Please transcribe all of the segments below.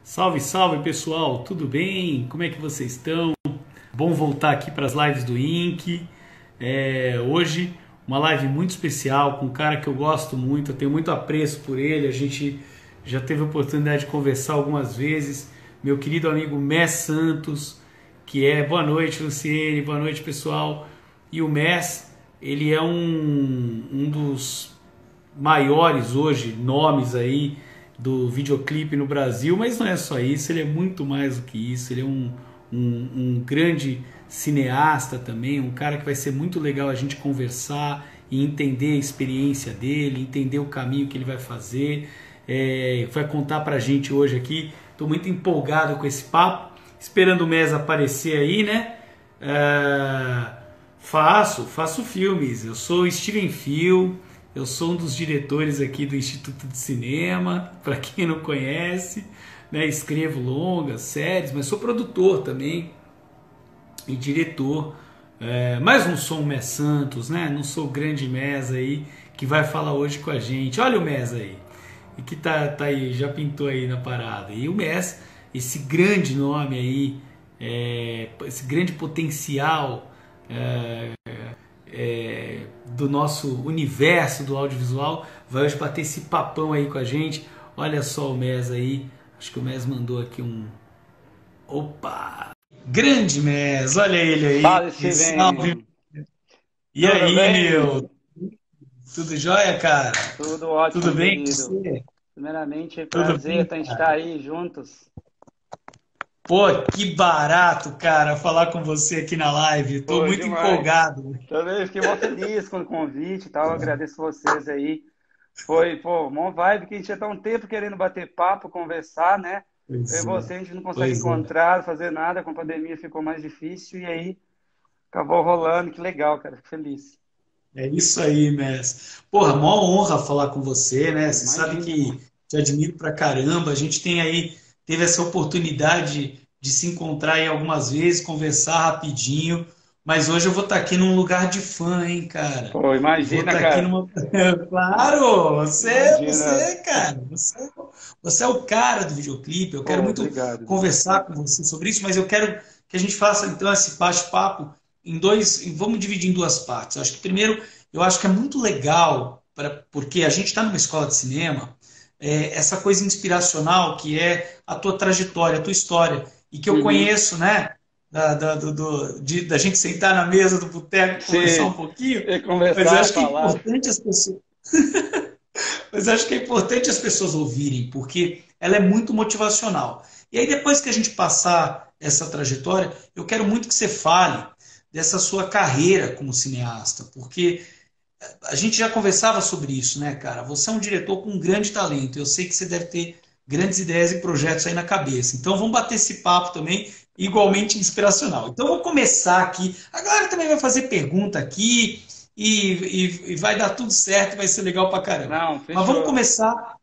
Salve, salve pessoal, tudo bem? Como é que vocês estão? Bom voltar aqui para as lives do Inc. Hoje, uma live muito especial com um cara que eu gosto muito, eu tenho muito apreço por ele. A gente já teve a oportunidade de conversar algumas vezes. Meu querido amigo Mess Santos, que é. Boa noite, Luciene, boa noite pessoal. E o Mess, ele é um dos maiores hoje nomes aí do videoclipe no Brasil, mas não é só isso, ele é muito mais do que isso, ele é um grande cineasta também, um cara que vai ser muito legal a gente conversar e entender a experiência dele, entender o caminho que ele vai fazer, vai contar pra gente hoje aqui. Estou muito empolgado com esse papo, esperando o Mes aparecer aí, né? Faço filmes, eu sou Steven Fiel. Eu sou um dos diretores aqui do Instituto de Cinema, para quem não conhece, né? Escrevo longas, séries, mas sou produtor também e diretor. Mas não sou um Mess Santos, né? Não sou o grande Mess aí que vai falar hoje com a gente. Olha o Mess aí, e que tá aí, já pintou aí na parada. E o Mess, esse grande nome aí, esse grande potencial do nosso universo do audiovisual, vai hoje bater esse papão aí com a gente. Olha só o Mes aí, acho que o Mes mandou aqui um... Opa! Grande Mes, olha ele aí. Fala, Salve! Steven. E Tudo aí, bem? meu? Tudo jóia, cara? Tudo Tudo ótimo, bem com querido. você? Primeiramente, é Tudo prazer bem, a gente estar cara? aí juntos. Pô, que barato, cara, falar com você aqui na live. Tô Pô, muito demais. empolgado. Também fiquei mó feliz com o convite e tal. Agradeço vocês aí. Foi, pô, mó vibe que a gente já tá um tempo querendo bater papo, conversar, né? Eu e Pois é, você, a gente não consegue pois é. encontrar, fazer nada. Com a pandemia ficou mais difícil e aí acabou rolando. Que legal, cara. Fico feliz. É isso aí, Messi. Porra, mó honra falar com você, né? Pô, Você sabe imagina, irmão. que te admiro pra caramba. A gente tem aí, teve essa oportunidade de se encontrar aí algumas vezes, conversar rapidinho, mas hoje eu vou estar aqui num lugar de fã, hein, cara? Pô, Vou imagina, estar aqui cara. numa. Claro, Imagina. cara, você é o cara do videoclipe. Eu quero Pô, muito obrigado, irmão. conversar com você sobre isso, mas eu quero que a gente faça então esse bate-papo em dois, vamos dividir em duas partes. Acho que primeiro, eu acho que é muito legal, porque a gente está numa escola de cinema, essa coisa inspiracional que é a tua trajetória, a tua história, e que eu Uhum. conheço, né? Da gente sentar na mesa do boteco e conversar um Se pouquinho, mas conversar, acho que é falar. importante as pessoas, mas acho que é importante as pessoas ouvirem, porque ela é muito motivacional. E aí, depois que a gente passar essa trajetória, eu quero muito que você fale dessa sua carreira como cineasta, porque a gente já conversava sobre isso, né, cara? Você é um diretor com um grande talento. Eu sei que você deve ter grandes ideias e projetos aí na cabeça. Então vamos bater esse papo também, igualmente inspiracional. Então vamos começar aqui. A galera também vai fazer pergunta aqui e vai dar tudo certo, vai ser legal pra caramba. Não, Mas vamos fechou. começar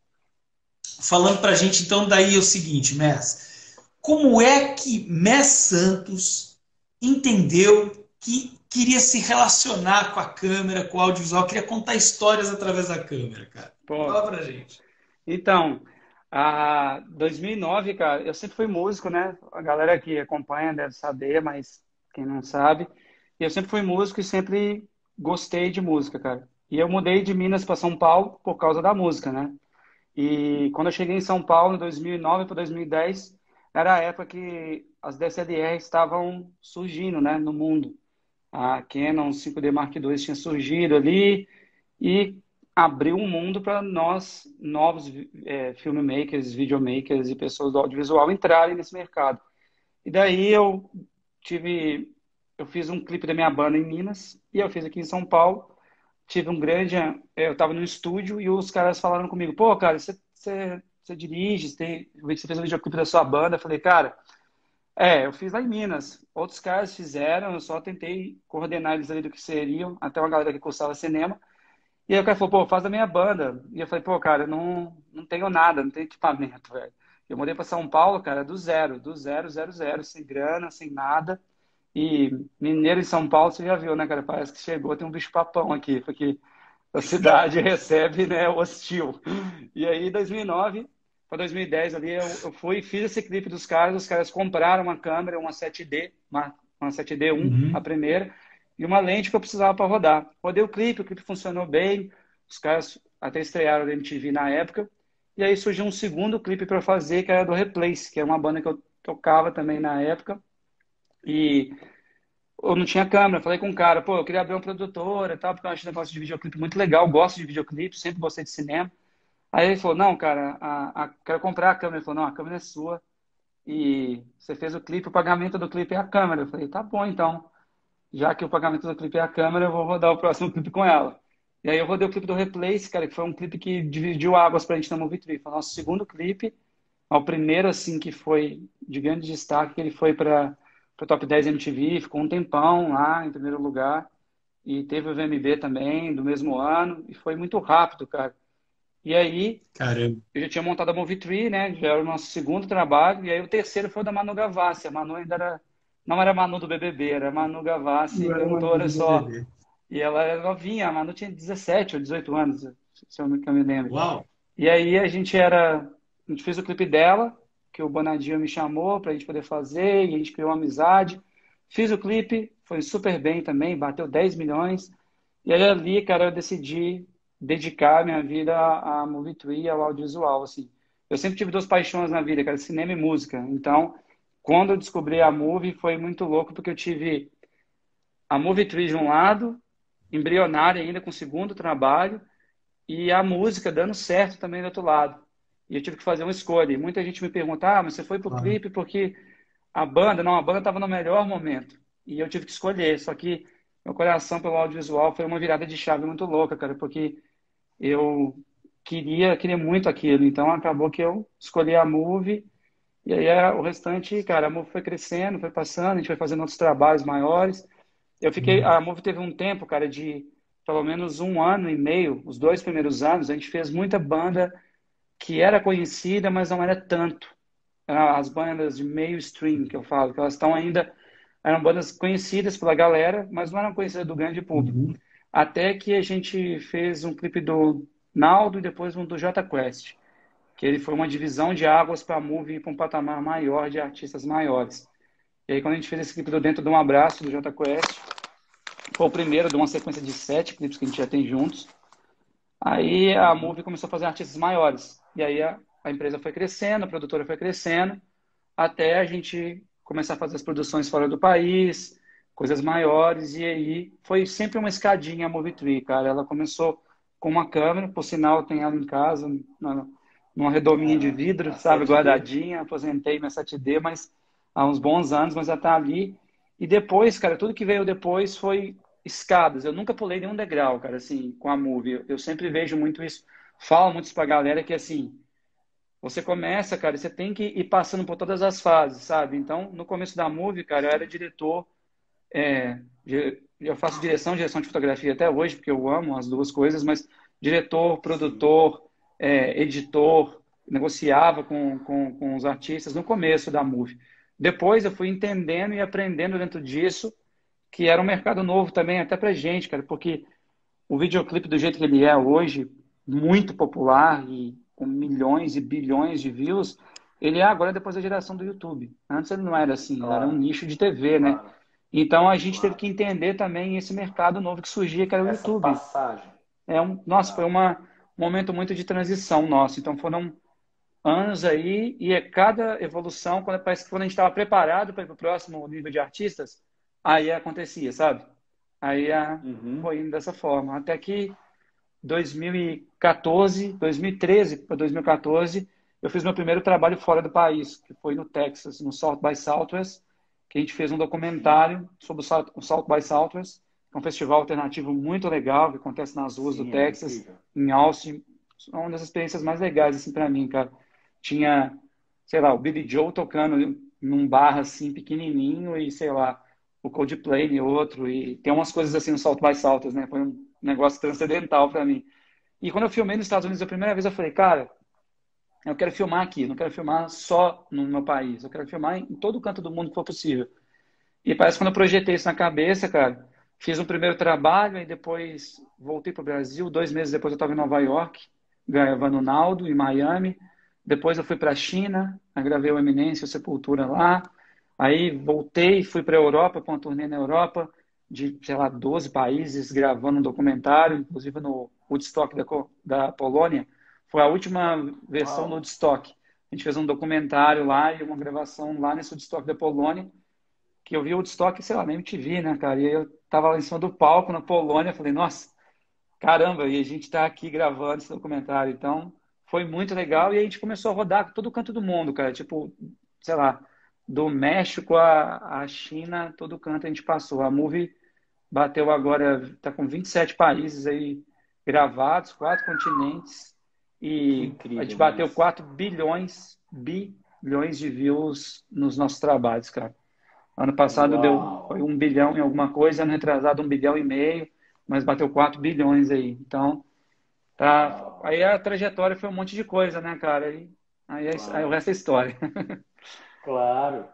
falando pra gente, então, daí é o seguinte, Mess. Como é que Mess Santos entendeu que queria se relacionar com a câmera, com o audiovisual, queria contar histórias através da câmera, cara? Pô, Fala pra gente. então, a 2009, cara, eu sempre fui músico, né? A galera que acompanha deve saber, mas quem não sabe, eu sempre fui músico e sempre gostei de música, cara. E eu mudei de Minas para São Paulo por causa da música, né? E quando eu cheguei em São Paulo, em 2009 para 2010, era a época que as DSLR estavam surgindo, né, no mundo. A Canon 5D Mark II tinha surgido ali e abriu um mundo para nós, novos filmmakers, videomakers e pessoas do audiovisual entrarem nesse mercado. E daí eu fiz um clipe da minha banda em Minas e eu fiz aqui em São Paulo. Tive um grande, eu estava no estúdio e os caras falaram comigo, pô, cara, você dirige, eu vi que você fez um videoclipe da sua banda. Eu falei, cara, eu fiz lá em Minas. Outros caras fizeram, eu só tentei coordenar eles ali do que seriam, até uma galera que cursava cinema. E aí o cara falou, pô, faz a minha banda. E eu falei, pô, cara, eu não tenho nada, não tenho equipamento, velho. Eu mudei para São Paulo, cara, do zero, zero, zero, sem grana, sem nada. E mineiro em São Paulo, você já viu, né, cara? Parece que chegou, tem um bicho-papão aqui, porque a cidade recebe, né, hostil. E aí, em 2009, para 2010 ali, eu fui e fiz esse clipe dos caras. Os caras compraram uma câmera, uma 7D, uma 7D1, a Uhum. primeira, e uma lente que eu precisava para rodar. Rodei o clipe funcionou bem. Os caras até estrearam na MTV na época. E aí surgiu um segundo clipe para fazer, que era do Replace, que é uma banda que eu tocava também na época. E eu não tinha câmera. Falei com um cara, pô, eu queria abrir uma produtora e tal, porque eu acho o negócio de videoclipe muito legal. Gosto de videoclipe, sempre gostei de cinema. Aí ele falou, não, cara, quero comprar a câmera. Ele falou, não, a câmera é sua e você fez o clipe, o pagamento do clipe é a câmera. Eu falei, tá bom, então. Já que o pagamento do clipe é a câmera, eu vou rodar o próximo clipe com ela. E aí eu rodei o clipe do Replace, cara, que foi um clipe que dividiu águas pra gente na Movie Tree. Foi o nosso segundo clipe, o primeiro, assim, que foi de grande destaque, que ele foi para o Top 10 MTV, ficou um tempão lá em primeiro lugar. E teve o VMB também, do mesmo ano, e foi muito rápido, cara. E aí, Caramba. eu já tinha montado a Movie Tree, né? Já era o nosso segundo trabalho. E aí o terceiro foi o da Manu Gavassi. A Manu ainda era, não era Manu do BBB, era Manu Gavassi, Não era uma cantora dúvida do só. bebê. E ela era novinha, a Manu tinha 17 ou 18 anos, se eu não me lembro. Uau! E aí a gente fez o clipe dela, que o Bonadinho me chamou pra gente poder fazer, e a gente criou uma amizade. Fiz o clipe, foi super bem também, bateu 10 milhões. E aí ali, cara, eu decidi dedicar minha vida à Movie Tree e ao audiovisual, assim. Eu sempre tive duas paixões na vida, cara, cinema e música. Então, quando eu descobri a Movie, foi muito louco, porque eu tive a Movie Tree de um lado, embrionária ainda com o segundo trabalho, e a música dando certo também do outro lado. E eu tive que fazer uma escolha. E muita gente me pergunta, ah, mas você foi pro Uau. clipe porque a banda, não, a banda estava no melhor momento. E eu tive que escolher. Só que meu coração pelo audiovisual foi uma virada de chave muito louca, cara, porque eu queria muito aquilo. Então acabou que eu escolhi a Move. E aí o restante, cara, a Move foi crescendo, foi passando, a gente foi fazendo outros trabalhos maiores. A Move teve um tempo, cara, de pelo menos um ano e meio, os dois primeiros anos, a gente fez muita banda que era conhecida, mas não era tanto. Eram as bandas de meio stream, que eu falo, que elas estão ainda, eram bandas conhecidas pela galera, mas não eram conhecidas do grande público. Uhum. Até que a gente fez um clipe do Naldo e depois um do Jota Quest, que ele foi uma divisão de águas para a Move ir para um patamar maior de artistas maiores. E aí, quando a gente fez esse clipe do Dentro de um Abraço, do Jota Quest, foi o primeiro de uma sequência de 7 clipes que a gente já tem juntos. Aí a Uhum. Move começou a fazer artistas maiores. E aí a empresa foi crescendo, a produtora foi crescendo, até a gente começar a fazer as produções fora do país, coisas maiores. E aí foi sempre uma escadinha a Move Tree, cara. Ela começou com uma câmera, por sinal, tem ela em casa, numa redominha de vidro, A sabe, 7D. guardadinha. Aposentei minha 7D, mas há uns bons anos, mas ela tá ali. E depois, cara, tudo que veio depois foi escadas. Eu nunca pulei nenhum degrau, cara, assim, com a Move. Eu sempre vejo muito isso, falo muito isso pra galera que assim, você começa, cara, você tem que ir passando por todas as fases, sabe? Então, no começo da Move, cara, eu era diretor, eu faço direção de fotografia até hoje, porque eu amo as duas coisas, mas diretor, Sim. produtor, editor, negociava com os artistas no começo da Move. Depois eu fui entendendo e aprendendo dentro disso que era um mercado novo também, até pra gente, cara, porque o videoclipe do jeito que ele é hoje, muito popular e com milhões e bilhões de views, ele é agora depois da geração do YouTube. Antes ele não era assim, ele era um Claro, nicho de TV, né? claro, Então a gente teve claro. que entender também esse mercado novo que surgia, que era o Essa YouTube. passagem. Nossa, foi Claro. um momento muito de transição nosso. Então foram anos aí e cada evolução, parece que quando a gente estava preparado para ir para o próximo nível de artistas, aí acontecia, sabe? Aí Uhum. foi indo dessa forma. Até que 2014, 2013 para 2014, eu fiz meu primeiro trabalho fora do país, que foi no Texas, no South by Southwest, que a gente fez um Sim, documentário sobre o South by Southwest, que é um festival alternativo muito legal, que acontece nas ruas do sim, é Texas, incrível. em Austin. É uma das experiências mais legais, assim, para mim, cara. Tinha, sei lá, o Billy Joe tocando num bar, assim, pequenininho e, sei lá, o Coldplay em outro. E tem umas coisas assim no South by Southwest, né? Foi um negócio transcendental para mim. E quando eu filmei nos Estados Unidos a primeira vez, eu falei, cara, eu quero filmar aqui, não quero filmar só no meu país, eu quero filmar em todo canto do mundo que for possível. E parece que quando eu projetei isso na cabeça, cara, fiz um primeiro trabalho, aí depois voltei para o Brasil, 2 meses depois eu estava em Nova York, gravando o Naldo, em Miami. Depois eu fui para a China, aí gravei o Eminência, o Sepultura lá. Aí voltei, fui para a Europa, para uma turnê na Europa, de, sei lá, 12 países, gravando um documentário, inclusive no Woodstock da Polônia. Foi a última versão do Uau. Woodstock. A gente fez um documentário lá e uma gravação lá nesse Woodstock da Polônia, que eu vi o Woodstock, sei lá, na MTV, né, cara? E aí eu tava lá em cima do palco na Polônia, falei, nossa, caramba, e a gente está aqui gravando esse documentário. Então, foi muito legal. E aí a gente começou a rodar todo canto do mundo, cara. Tipo, sei lá, do México à China, todo canto a gente passou. A Movie bateu agora, tá com 27 países aí gravados, 4 continentes. Que E a gente incrível, bateu Maurício. 4 bilhões de views nos nossos trabalhos, cara. Ano passado foi Uau. 1 bilhão em alguma coisa, ano retrasado 1,5 bilhão, mas bateu 4 bilhões aí. Então, tá. Uau. Aí a trajetória foi um monte de coisa, né, cara? Aí o Claro. resto é história. Claro.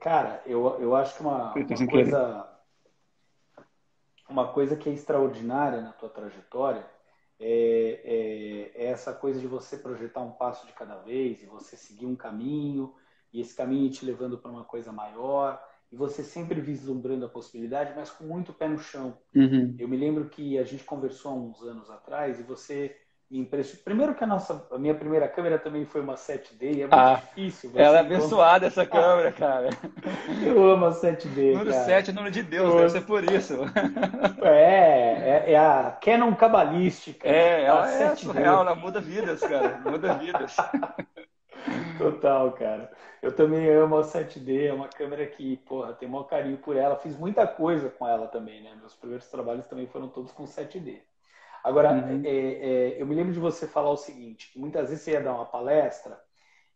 Cara, eu acho que Foi sem querer. uma coisa que é extraordinária na tua trajetória é essa coisa de você projetar um passo de cada vez e você seguir um caminho e esse caminho ir te levando para uma coisa maior e você sempre vislumbrando a possibilidade, mas com muito pé no chão. Uhum. Eu me lembro que a gente conversou há uns anos atrás e você me impressionou. Primeiro que a minha primeira câmera também foi uma 7D e é muito Ah, difícil ela é você encontrar. abençoada essa câmera, cara. Eu amo a 7D, Número 7 cara. é número de Deus, deve ser Eu por isso. É a Canon cabalística, É, a ela é surreal, 7D. ela muda vidas, cara. Muda vidas. Total, cara. Eu também amo a 7D, é uma câmera que, porra, tenho o maior carinho por ela. Fiz muita coisa com ela também, né? Meus primeiros trabalhos também foram todos com 7D. Agora, Uhum. eu me lembro de você falar o seguinte, que muitas vezes você ia dar uma palestra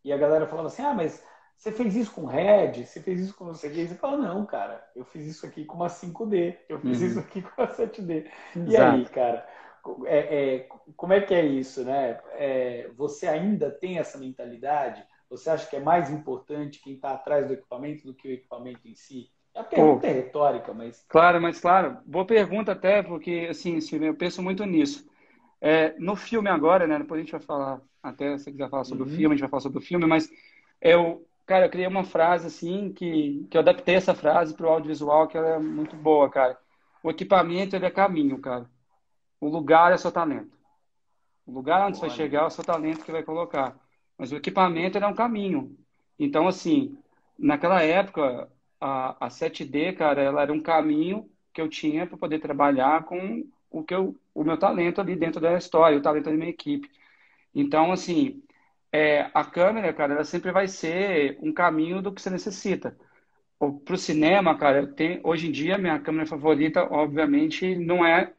e a galera falava assim, mas você fez isso com Red? Você fez isso com não sei o quê? E você fala, não, cara, eu fiz isso aqui com uma 5D, eu fiz isso Uhum. aqui com uma 7D. E aí, Exato. cara, como é que é isso, né? Você ainda tem essa mentalidade? Você acha que é mais importante quem está atrás do equipamento do que o equipamento em si? A pergunta Pô, é retórica, mas... claro, mas claro, boa pergunta até, porque assim, Silvio, eu penso muito nisso. No filme agora, né? Depois a gente vai falar, até se você quiser falar sobre o filme, Uhum, a gente vai falar sobre o filme, mas cara, eu criei uma frase assim que eu adaptei essa frase para o audiovisual, que ela é muito boa, cara. O equipamento, ele é caminho, cara. O lugar é seu talento. O lugar onde você vai olha, chegar é o seu talento que vai colocar. Mas o equipamento, ele é um caminho. Então, assim, naquela época, a 7D, cara, ela era um caminho que eu tinha para poder trabalhar com o meu talento ali dentro da história, o talento da minha equipe. Então, assim, a câmera, cara, ela sempre vai ser um caminho do que você necessita. Para o cinema, cara, hoje em dia minha câmera favorita, obviamente, não é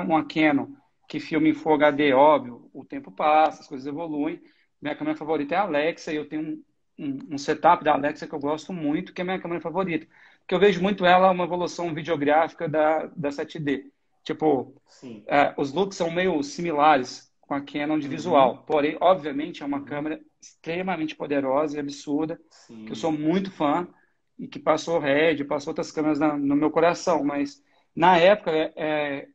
uma Canon que filma em Full HD, óbvio. O tempo passa, as coisas evoluem. Minha câmera favorita é a Alexa e eu tenho um setup da Alexa que eu gosto muito, que é a minha câmera favorita. Porque eu vejo muito ela uma evolução videográfica da 7D. Tipo, sim. os looks são meio similares com a Canon de Uhum, visual. Porém, obviamente, é uma uhum, câmera extremamente poderosa e absurda, que eu sou sim. muito fã e que passou Red, passou outras câmeras no meu coração. Mas, na época,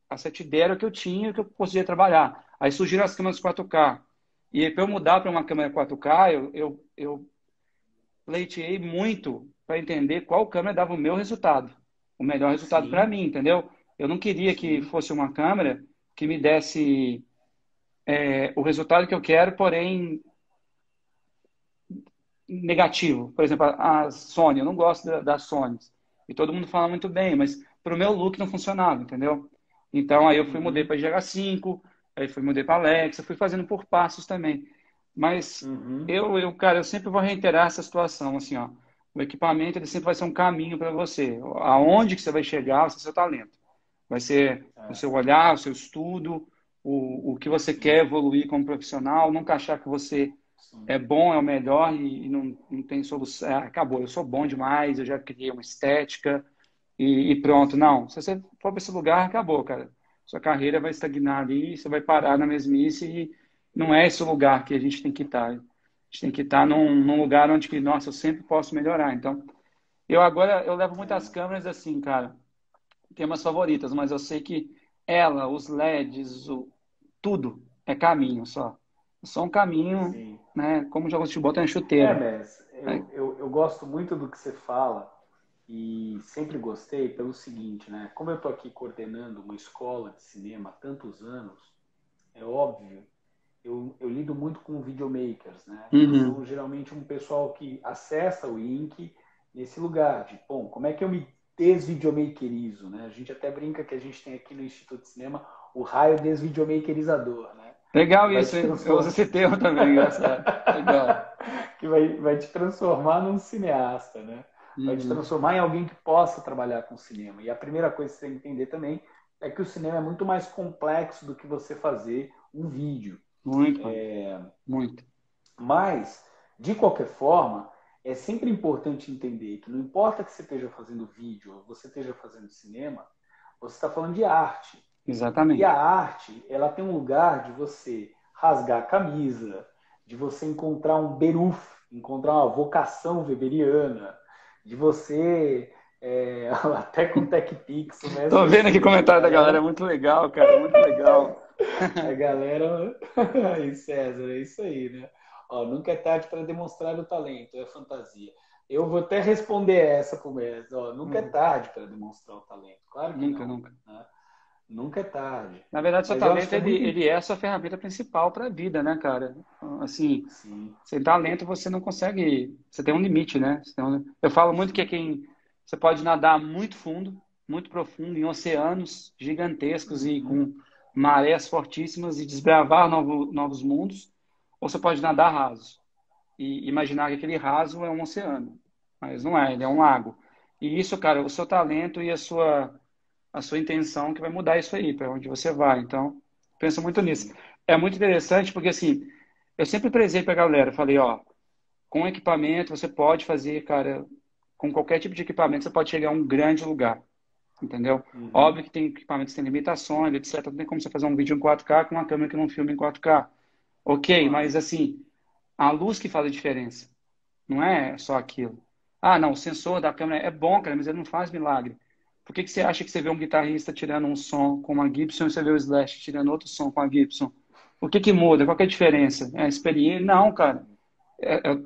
a 7D era o que eu tinha e o que eu conseguia trabalhar. Aí surgiram as câmeras 4K. E para eu mudar para uma câmera 4K, eu pleiteei muito para entender qual câmera dava o meu resultado, o melhor resultado para Sim, mim, entendeu? Eu não queria que sim, fosse uma câmera que me desse o resultado que eu quero, porém negativo. Por exemplo, a Sony, eu não gosto da Sony. E todo mundo fala muito bem, mas para o meu look não funcionava, entendeu? Então aí eu fui mudei uhum, para GH5, aí fui mudei para Alexa, fui fazendo por passos também. Mas uhum, cara, eu sempre vou reiterar essa situação, assim, ó. O equipamento ele sempre vai ser um caminho para você. Aonde que você vai chegar, vai ser seu talento. Vai ser o é, seu olhar, o seu estudo, o que você sim, quer evoluir como profissional, nunca achar que você sim, é bom, é o melhor e não tem solução. Acabou, eu sou bom demais, eu já criei uma estética e pronto. sim, Não, se você for para esse lugar, acabou, cara. Sua carreira vai estagnar ali, você vai parar na mesmice e não é esse o lugar que a gente tem que estar. A gente tem que estar num lugar onde que, nossa, eu sempre posso melhorar. Então, eu levo muitas é, câmeras assim, cara. Tem umas favoritas, mas eu sei que ela, os LEDs, tudo é caminho só. só um caminho, sim. né? Como joga futebol tem a chuteira. Mas eu gosto muito do que você fala e sempre gostei pelo seguinte, né? Como eu estou aqui coordenando uma escola de cinema há tantos anos, é óbvio, eu lido muito com videomakers, né? Que Uhum. são geralmente um pessoal que acessa o Ink nesse lugar de, bom, como é que eu me desvideomakerizo, né? A gente até brinca que a gente tem aqui no Instituto de Cinema o raio desvideomakerizador, né? Legal Que vai isso, te hein? Eu uso transformar, esse termo também, engraçado. Legal. que vai te transformar num cineasta, né? Vai te Uhum. transformar em alguém que possa trabalhar com cinema. E a primeira coisa que você tem que entender também é que o cinema é muito mais complexo do que você fazer um vídeo. Muito, mano. Muito. Mas, de qualquer forma, é sempre importante entender que não importa que você esteja fazendo vídeo ou você esteja fazendo cinema, você está falando de arte. E a Exatamente. arte, ela tem um lugar de você rasgar a camisa, de você encontrar um beruf, encontrar uma vocação weberiana, de você, até com TechPix, o Tô mestre vendo aqui ensina, comentário da galera, muito legal, cara, muito legal. a galera, aí César, é isso aí, né? Ó, nunca é tarde para demonstrar o talento, é fantasia. Eu vou até responder essa pro mestre, ó, nunca é Uhum. tarde para demonstrar o talento, claro que Nunca, não, nunca. né? Nunca é tarde. Na verdade, seu Mas eu acho talento, que é muito ele é a sua ferramenta principal para a vida, né, cara? Assim, sim. sem talento você não consegue, você tem um limite, né? Eu falo muito que é Sim. quem você pode nadar muito fundo, muito profundo, em oceanos gigantescos e Uhum. com marés fortíssimas e desbravar novos mundos, ou você pode nadar raso e imaginar que aquele raso é um oceano, mas não é, ele é um Sim. lago. E isso, cara, o seu talento e a sua intenção que vai mudar isso aí, para onde você vai. Então, pensa muito nisso. Sim. É muito interessante porque, assim, eu sempre prezei para a galera, falei, ó, com equipamento você pode fazer, cara, com qualquer tipo de equipamento você pode chegar a um grande lugar, entendeu? Uhum. Óbvio que tem equipamentos que têm limitações, etc. Não tem como você fazer um vídeo em 4K com uma câmera que não filma em 4K. Ok, Claro. mas assim, a luz que faz a diferença, não é só aquilo. Ah, não, o sensor da câmera é bom, cara, mas ele não faz milagre. Por que que você acha que você vê um guitarrista tirando um som com uma Gibson e você vê o Slash tirando outro som com a Gibson? O que que muda? Qual que é a diferença? É a experiência? Não, cara.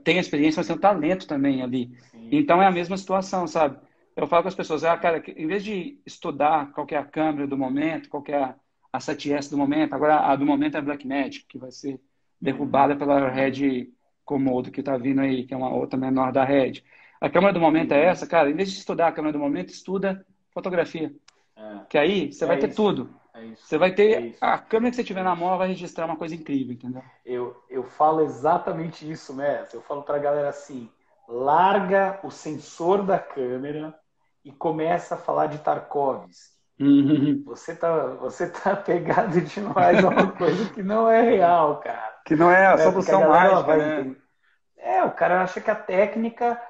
Tem a experiência, mas tem o talento também ali. Sim. Então é a mesma situação, sabe? Eu falo com as pessoas, cara, em vez de estudar qual que é a câmera do momento, qual que é a 7S do momento, agora a do momento é a Blackmagic, que vai ser derrubada Uhum. pela Uhum. Red Komodo, que está vindo aí, que é uma outra menor da Red. A câmera do momento é Uhum. essa, cara, em vez de estudar a câmera do momento, estuda fotografia. É. Que aí você vai É ter isso. tudo. É isso. Você vai É ter isso. a câmera que você É tiver na mão, isso. ela vai registrar uma coisa incrível, entendeu? Eu falo exatamente isso, mestre. Eu falo para a galera assim: larga o sensor da câmera e começa a falar de Tarkovsky. Você tá pegado demais a uma coisa que não é real, cara. Que não é a Né? Porque a solução galera ela mágica, vai né? entender. O cara acha que a técnica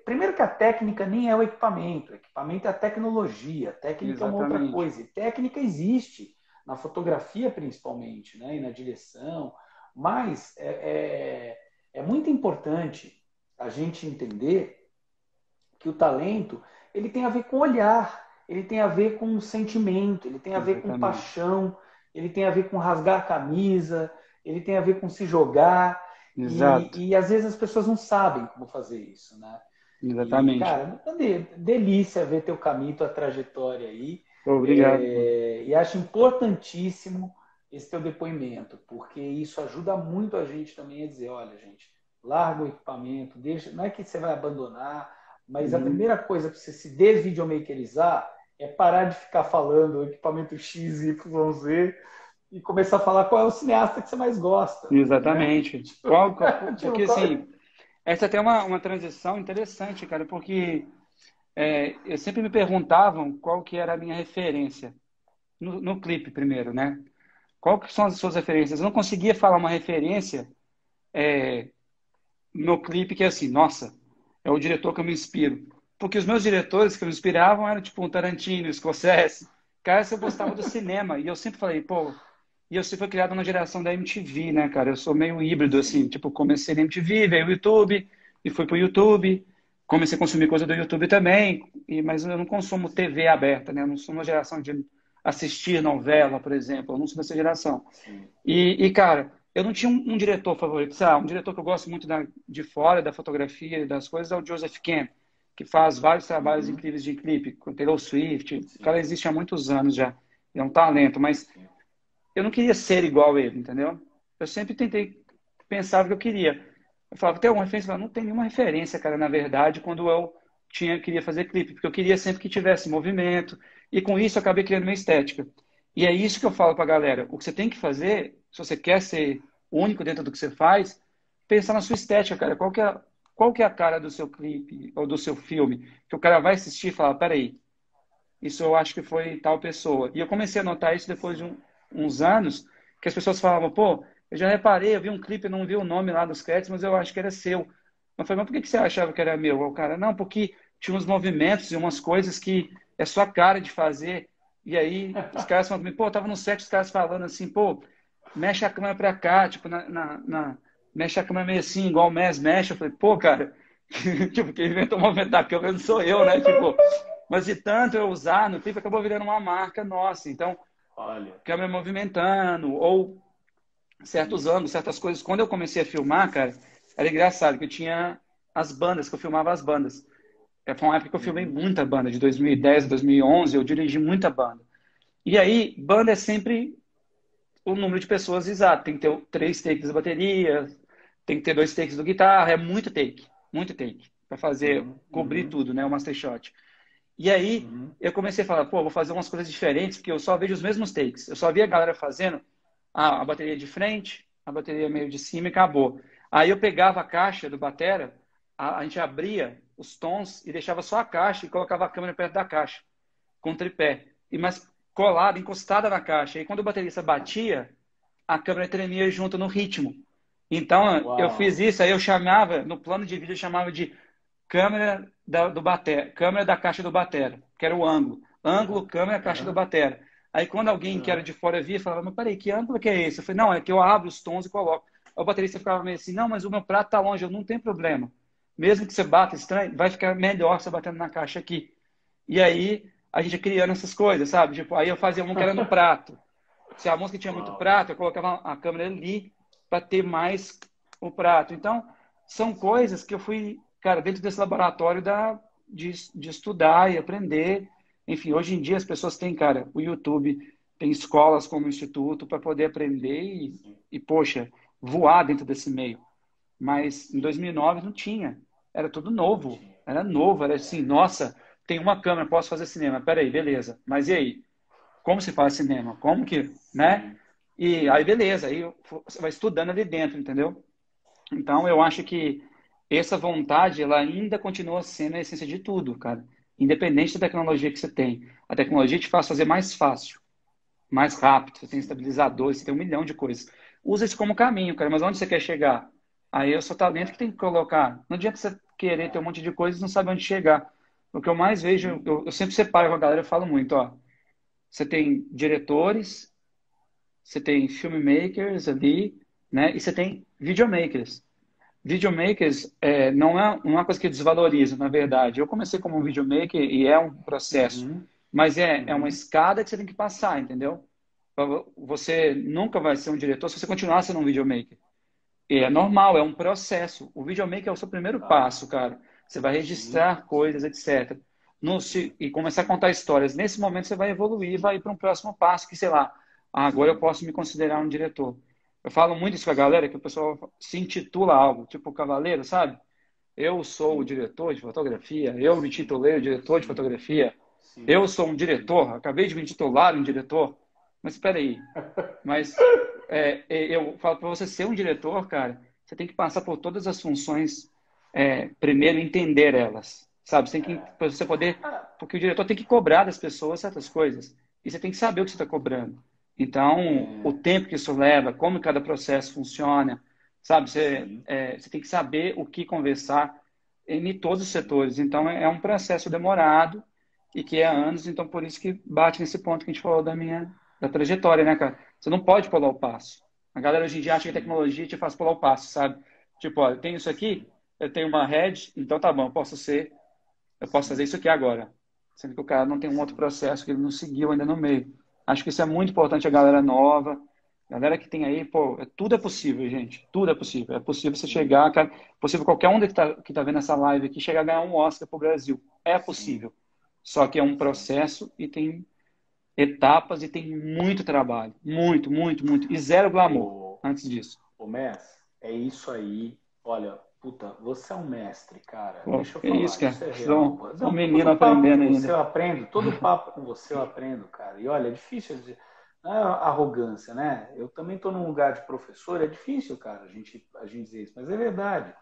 primeiro que a técnica nem é o equipamento é a tecnologia, a técnica é uma outra Exatamente. coisa. E técnica existe na fotografia principalmente, né? E na direção, mas é muito importante a gente entender que o talento ele tem a ver com olhar, ele tem a ver com sentimento, ele tem a ver com Exatamente. paixão, ele tem a ver com rasgar a camisa, ele tem a ver com se jogar. Exato. E às vezes as pessoas não sabem como fazer isso, né? E, Exatamente. cara, delícia ver teu caminho, tua trajetória aí. Obrigado. E acho importantíssimo esse teu depoimento, porque isso ajuda muito a gente também a dizer, olha, gente, larga o equipamento, deixa, não é que você vai abandonar, mas a Uhum. primeira coisa para você se desvideomakerizar é parar de ficar falando o equipamento X, Y, Z e começar a falar qual é o cineasta que você mais gosta, né? Exatamente. Tipo, Porque assim, essa até é uma transição interessante, cara, porque eu sempre me perguntavam qual que era a minha referência no clipe primeiro, né? Qual que são as suas referências? Eu não conseguia falar uma referência no clipe que é assim, nossa, é o diretor que eu me inspiro. Porque os meus diretores que me inspiravam eram tipo um Tarantino, Scorsese, caras que eu gostava do cinema. E eu sempre falei, pô, e eu sempre fui criado na geração da MTV, né, cara? Eu sou meio híbrido, assim, sim, tipo, comecei na MTV, veio o YouTube, e fui pro YouTube. Comecei a consumir coisa do YouTube também, mas eu não consumo TV aberta, né? Eu não sou uma geração de assistir novela, por exemplo. Eu não sou dessa geração. sim. Cara, eu não tinha um diretor favorito. Sei lá, um diretor que eu gosto muito de fora da fotografia e das coisas é o Joseph Kahn, que faz vários trabalhos Uhum. incríveis de clipe, com Taylor Swift. O cara Sim, existe há muitos anos já. Ele é um talento, mas sim. eu não queria ser igual a ele, entendeu? Eu sempre tentei pensar o que eu queria. Eu falava, tem alguma referência? Eu falava, não tem nenhuma referência, cara, na verdade, quando eu queria fazer clipe, porque eu queria sempre que tivesse movimento, e com isso eu acabei criando minha estética. E é isso que eu falo pra galera. O que você tem que fazer, se você quer ser único dentro do que você faz, pensar na sua estética, cara. Qual que é a cara do seu clipe ou do seu filme? Que o cara vai assistir e falar, peraí, isso eu acho que foi tal pessoa. E eu comecei a notar isso depois de uns anos, que as pessoas falavam, pô, eu já reparei, eu vi um clipe, não vi o nome lá dos créditos, mas eu acho que era seu. Eu falei, mas por que você achava que era meu? O cara, não, porque tinha uns movimentos e umas coisas que é sua cara de fazer. E aí os caras falavam, pô, eu tava no set, os caras falando assim, pô, mexe a câmera pra cá, tipo, mexe a câmera meio assim, igual o Mes mexe. Eu falei, pô, cara, tipo, quem inventou o movimento da câmera não sou eu, né? Tipo, mas de tanto eu usar no clipe, acabou virando uma marca nossa. Então, Olha, câmera movimentando, ou certos ângulos, certas coisas. Quando eu comecei a filmar, cara, era engraçado, que eu tinha as bandas, que eu filmava as bandas. Foi uma época que eu filmei uhum, muita banda, de 2010 a 2011, eu dirigi muita banda. E aí, banda é sempre o número de pessoas exato. Tem que ter 3 takes da bateria, tem que ter 2 takes do guitarra, é muito take, para fazer, uhum, cobrir uhum, tudo, né, o master shot. E aí uhum. eu comecei a falar, pô, vou fazer umas coisas diferentes, porque eu só vejo os mesmos takes. Eu só via a galera fazendo a bateria de frente, a bateria meio de cima e acabou. Aí eu pegava a caixa do batera, a gente abria os tons e deixava só a caixa e colocava a câmera perto da caixa, com tripé. E mais colada, encostada na caixa. E quando o baterista batia, a câmera tremia junto no ritmo. Então eu fiz Uau! isso, aí eu chamava, no plano de vídeo eu chamava de câmera do batera, câmera da caixa do batera, que era o ângulo. Ângulo, Aham, câmera, caixa do aham, batera. Aí quando alguém que era aham. de fora via, falava, mas peraí, que ângulo que é esse? Eu falei, não, é que eu abro os tons e coloco. Aí o baterista ficava meio assim, não, mas o meu prato tá longe, eu não tenho problema. Mesmo que você bata estranho, vai ficar melhor você batendo na caixa aqui. E aí a gente ia criando essas coisas, sabe? Tipo, aí eu fazia um que era no prato. Se a música tinha muito Uau! prato, eu colocava a câmera ali para ter mais o prato. Então, são coisas que eu fui, cara, dentro desse laboratório de estudar e aprender. Enfim, hoje em dia as pessoas têm, cara, o YouTube, tem escolas como o Instituto para poder aprender Sim, poxa, voar dentro desse meio. Mas em 2009 não tinha. Era tudo não novo. tinha. Era novo. Era assim, É, nossa, tem uma câmera, posso fazer cinema. Peraí, beleza. Mas e aí? Como se faz cinema? Como que, né? sim, E aí, sim, beleza. Aí você vai estudando ali dentro, entendeu? Então, eu acho que essa vontade, ela ainda continua sendo a essência de tudo, cara. Independente da tecnologia que você tem. A tecnologia te faz fazer mais fácil, mais rápido. Você tem sim. estabilizadores, você tem um milhão de coisas. Usa isso como caminho, cara. Mas onde você quer chegar? Aí é o seu talento que tem que colocar. Não adianta você querer ter um monte de coisas e não saber onde chegar. O que eu mais vejo, Uhum. eu sempre separo com a galera, eu falo muito, ó. Você tem diretores, você tem filmmakers ali, né? E você tem videomakers. Videomakers não é uma coisa que desvaloriza, na verdade. Eu comecei como um videomaker e é um processo, Uhum. mas é uma Uhum. escada que você tem que passar, entendeu? Você nunca vai ser um diretor se você continuar sendo um videomaker. E é normal, é um processo. O videomaker é o seu primeiro Claro. passo, cara. Você vai Sim, registrar sim, coisas, etc. No, sim, se, e começar a contar histórias. Nesse momento você vai evoluir, vai para um próximo passo, que sei lá, agora eu sim. posso me considerar um diretor. Eu falo muito isso com a galera, que o pessoal se intitula algo, tipo cavaleiro, sabe? Eu sou o Sim, diretor de fotografia, eu me titulei o diretor de sim, fotografia, sim, eu sou um sim. diretor, acabei de me titular um diretor. Mas espera aí, mas eu falo para você ser um diretor, cara, você tem que passar por todas as funções, primeiro entender elas, sabe? Você tem que, para você poder, Ah, porque o diretor tem que cobrar das pessoas certas coisas e você tem que saber o que você está cobrando. Então, o é, tempo que isso leva, como cada processo funciona, sabe? sim. Você tem que saber o que conversar em todos os setores. Então, é um processo demorado e que é há anos. Então, por isso que bate nesse ponto que a gente falou da trajetória, né, cara? Você não pode pular o passo. A galera hoje em dia acha que a Sim, tecnologia te faz pular o passo, sabe? Tipo, ó, eu tenho isso sim, aqui, eu tenho uma head, então tá bom, eu posso fazer sim, isso aqui agora. Sendo que o cara não tem um outro sim. processo que ele não seguiu ainda no meio. Acho que isso é muito importante a galera nova, Galera que tem aí, pô, tudo é possível, gente. Tudo é possível. É possível você chegar, cara, é possível qualquer um que tá vendo essa live aqui chegar a ganhar um Oscar pro Brasil. É Sim, possível. Só que é um sim. processo e tem etapas e tem muito trabalho. Muito, muito, muito. E zero glamour O, antes disso. o mestre, é isso aí. Olha, puta, você é um mestre, cara. Pô, Deixa eu é isso, falar, cara. isso é real. Sou um Não, menino todo papo com aprendendo você ainda. eu aprendo, todo papo com você eu aprendo, cara. E olha, é difícil dizer, não é arrogância, né? Eu também estou num lugar de professor, é difícil, cara, a gente dizer isso, mas é verdade.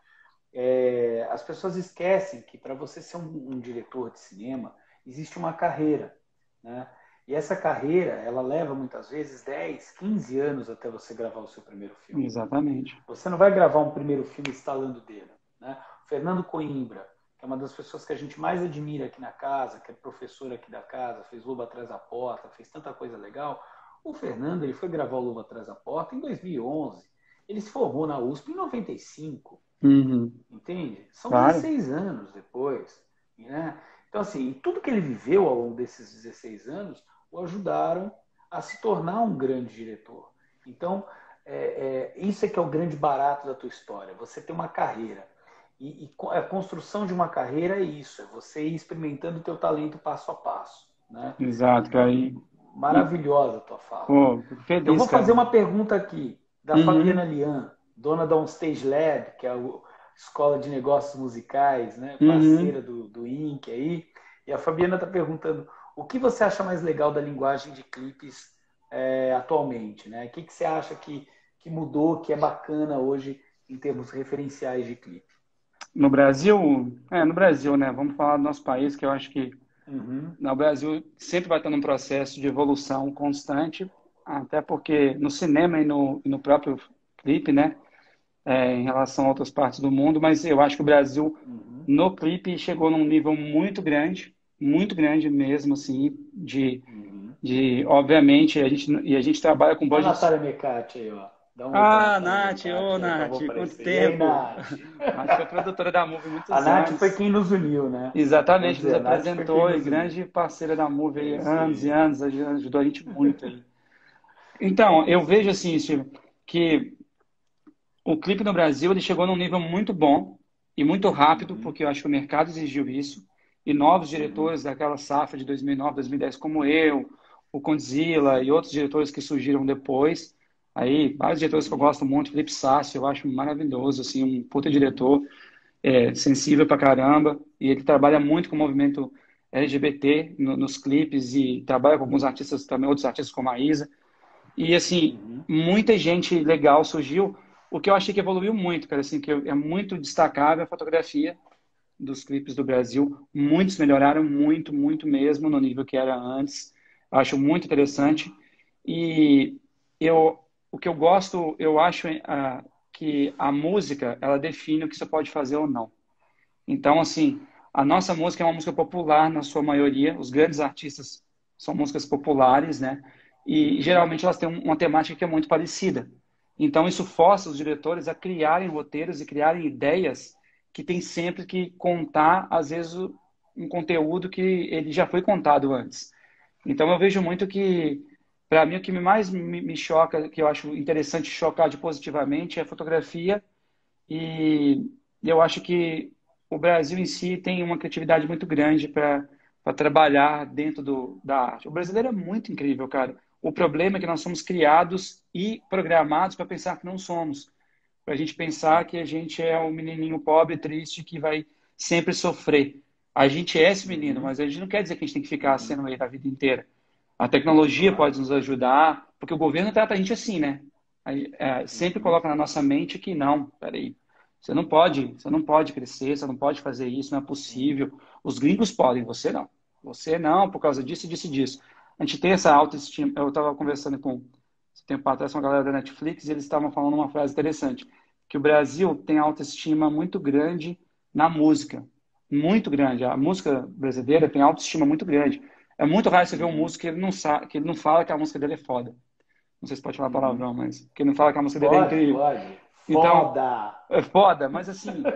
As pessoas esquecem que para você ser um diretor de cinema, existe uma carreira, né? E essa carreira, ela leva muitas vezes 10, 15 anos até você gravar o seu primeiro filme. Exatamente. Você não vai gravar um primeiro filme estalando o dedo, né? O Fernando Coimbra, que é uma das pessoas que a gente mais admira aqui na casa, que é professor aqui da casa, fez Lobo Atrás da Porta, fez tanta coisa legal. O Fernando, ele foi gravar o Lobo Atrás da Porta em 2011. Ele se formou na USP em 95. Uhum. Entende? São Claro. 16 anos depois. Né? Então, assim, tudo que ele viveu ao longo desses 16 anos o ajudaram a se tornar um grande diretor. Então, isso é que é o grande barato da tua história. Você tem uma carreira. E a construção de uma carreira é isso, é você ir experimentando o teu talento passo a passo. Né? Exato, cara. E, Maravilhosa a tua fala. pô, fico Eu feliz, vou fazer cara. uma pergunta aqui da Fabiana Uhum. Lian, dona da Onstage Lab, que é a escola de negócios musicais, né? Parceira Uhum. do INC aí. E a Fabiana está perguntando o que você acha mais legal da linguagem de clipes atualmente, né? O que você acha que mudou, que é bacana hoje em termos referenciais de clipe? No Brasil, no Brasil, né? Vamos falar do nosso país, que eu acho que Uhum, no Brasil sempre vai estar num processo de evolução constante, até porque no cinema e no próprio clipe, né? Em relação a outras partes do mundo, mas eu acho que o Brasil uhum, no clipe chegou num nível muito grande mesmo, assim, uhum. obviamente, a gente trabalha com Olha a budgets. Natália Mecati aí, ó. Dá um oi para a Ah, Natália Nath, ô Mecati, ela acabou Nath, quanto aparecendo. E aí, tempo! Nath? Nath foi produtora da Movie A muitos Nath foi anos. quem nos uniu, né? Vamos Exatamente, nos dizer, a Nath foi quem apresentou e nos uniu. grande parceira da Movie É aí, isso anos e aí. anos, ajudou a gente muito aí. Então, É eu isso vejo aí. assim, Steve, que o clipe no Brasil ele chegou num nível muito bom e muito rápido, Uhum, porque eu acho que o mercado exigiu isso. E novos uhum, diretores daquela safra de 2009, 2010, como eu, o Condzilla e outros diretores que surgiram depois. Aí, vários diretores que eu uhum, gosto muito, Felipe Sassi, eu acho maravilhoso, assim, um puta uhum, diretor, sensível pra caramba. E ele trabalha muito com o movimento LGBT nos clipes e trabalha com alguns artistas também, outros artistas como a Isa. E assim, uhum, muita gente legal surgiu. O que eu achei que evoluiu muito, cara, assim, que é muito destacável a fotografia dos clipes do Brasil. Muitos melhoraram muito, muito mesmo no nível que era antes. Acho muito uhum, interessante. E o que eu gosto, eu acho que a música, ela define o que você pode fazer ou não. Então, assim, a nossa música é uma música popular na sua maioria. Os grandes artistas são músicas populares, né? E uhum, geralmente elas têm uma temática que é muito parecida. Então, isso força os diretores a criarem roteiros e criarem ideias que tem sempre que contar, às vezes, um conteúdo que ele já foi contado antes. Então, eu vejo muito que, para mim, o que mais me choca, que eu acho interessante chocar de positivamente, é a fotografia e eu acho que o Brasil em si tem uma criatividade muito grande para trabalhar dentro da arte. O brasileiro é muito incrível, cara. O problema é que nós somos criados e programados para pensar que não somos. Para a gente pensar que a gente é um menininho pobre, triste, que vai sempre sofrer. A gente é esse menino, uhum, mas a gente não quer dizer que a gente tem que ficar uhum. sendo ele a vida inteira. A tecnologia Claro. pode nos ajudar, porque o governo trata a gente assim, né? Sempre Uhum, coloca na nossa mente que não, peraí, você não pode crescer, você não pode fazer isso, não é uhum, possível. Os gringos podem, você não. Você não, por causa disso, disso e disso. A gente tem essa autoestima. Eu estava conversando com, esse tempo atrás, com a galera da Netflix e eles estavam falando uma frase interessante, que o Brasil tem autoestima muito grande na música. Muito grande. A música brasileira tem autoestima muito grande. É muito raro você ver um uhum, músico que ele não sabe, que ele não fala que a música dele é foda. Não sei se pode falar uhum. palavrão, mas que ele não fala que a música dele é Pode, incrível. pode. Então, Foda! é foda, mas assim,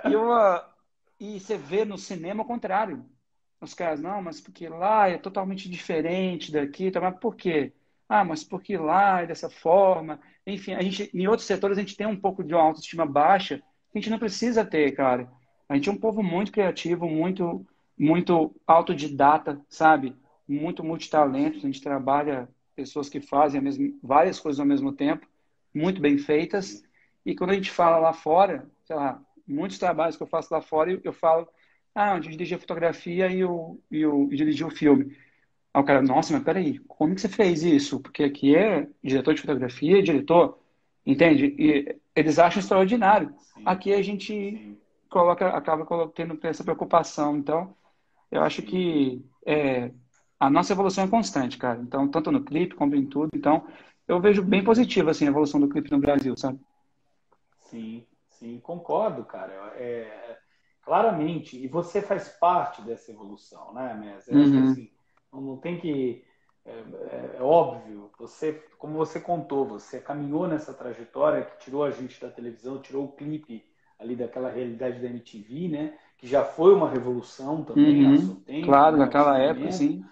e eu, e você vê no cinema o contrário. Os caras, não, mas porque lá é totalmente diferente daqui, tá? Mas por quê? Ah, mas por que lá é dessa forma? Enfim, em outros setores a gente tem um pouco de uma autoestima baixa, a gente não precisa ter, cara. A gente é um povo muito criativo, muito autodidata, sabe? Muito multitalento. A gente trabalha pessoas que fazem várias coisas ao mesmo tempo, muito bem feitas. E quando a gente fala lá fora, sei lá, muitos trabalhos que eu faço lá fora, eu falo, ah, eu dirigi a fotografia e dirigi o filme. Aí o cara, nossa, mas peraí, como que você fez isso? Porque aqui é diretor de fotografia, diretor, entende? E eles acham extraordinário. Sim, Aqui a gente sim, tendo essa preocupação. Então, eu acho sim, que a nossa evolução é constante, cara. Então, tanto no clipe como em tudo. Então, eu vejo bem positivo assim, a evolução do clipe no Brasil, sabe? sim, sim, concordo, cara. Claramente, e você faz parte dessa evolução, né, Messi? Eu acho que Uhum, assim, não tem que. É óbvio, você, como você contou, você caminhou nessa trajetória que tirou a gente da televisão, tirou o clipe ali daquela realidade da MTV, né? Que já foi uma revolução também ao seu uhum. tempo, Claro, né? Ao seu naquela época, momento, sim.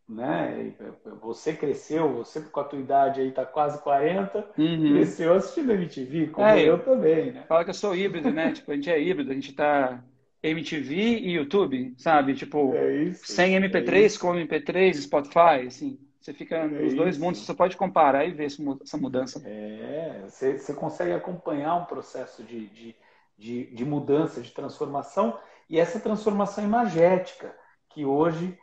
né? Você cresceu, você com a tua idade aí tá quase 40, Uhum. cresceu assistindo MTV, como É, eu também, né? fala que eu sou híbrido, né? Tipo, a gente é híbrido, a gente tá MTV e YouTube, sabe? Tipo, É isso, sem é MP3 isso, com MP3, Spotify, assim. Você fica é nos dois mundos, isso. você só pode comparar e ver essa mudança. Você consegue acompanhar um processo de mudança, de transformação, e essa transformação imagética, que hoje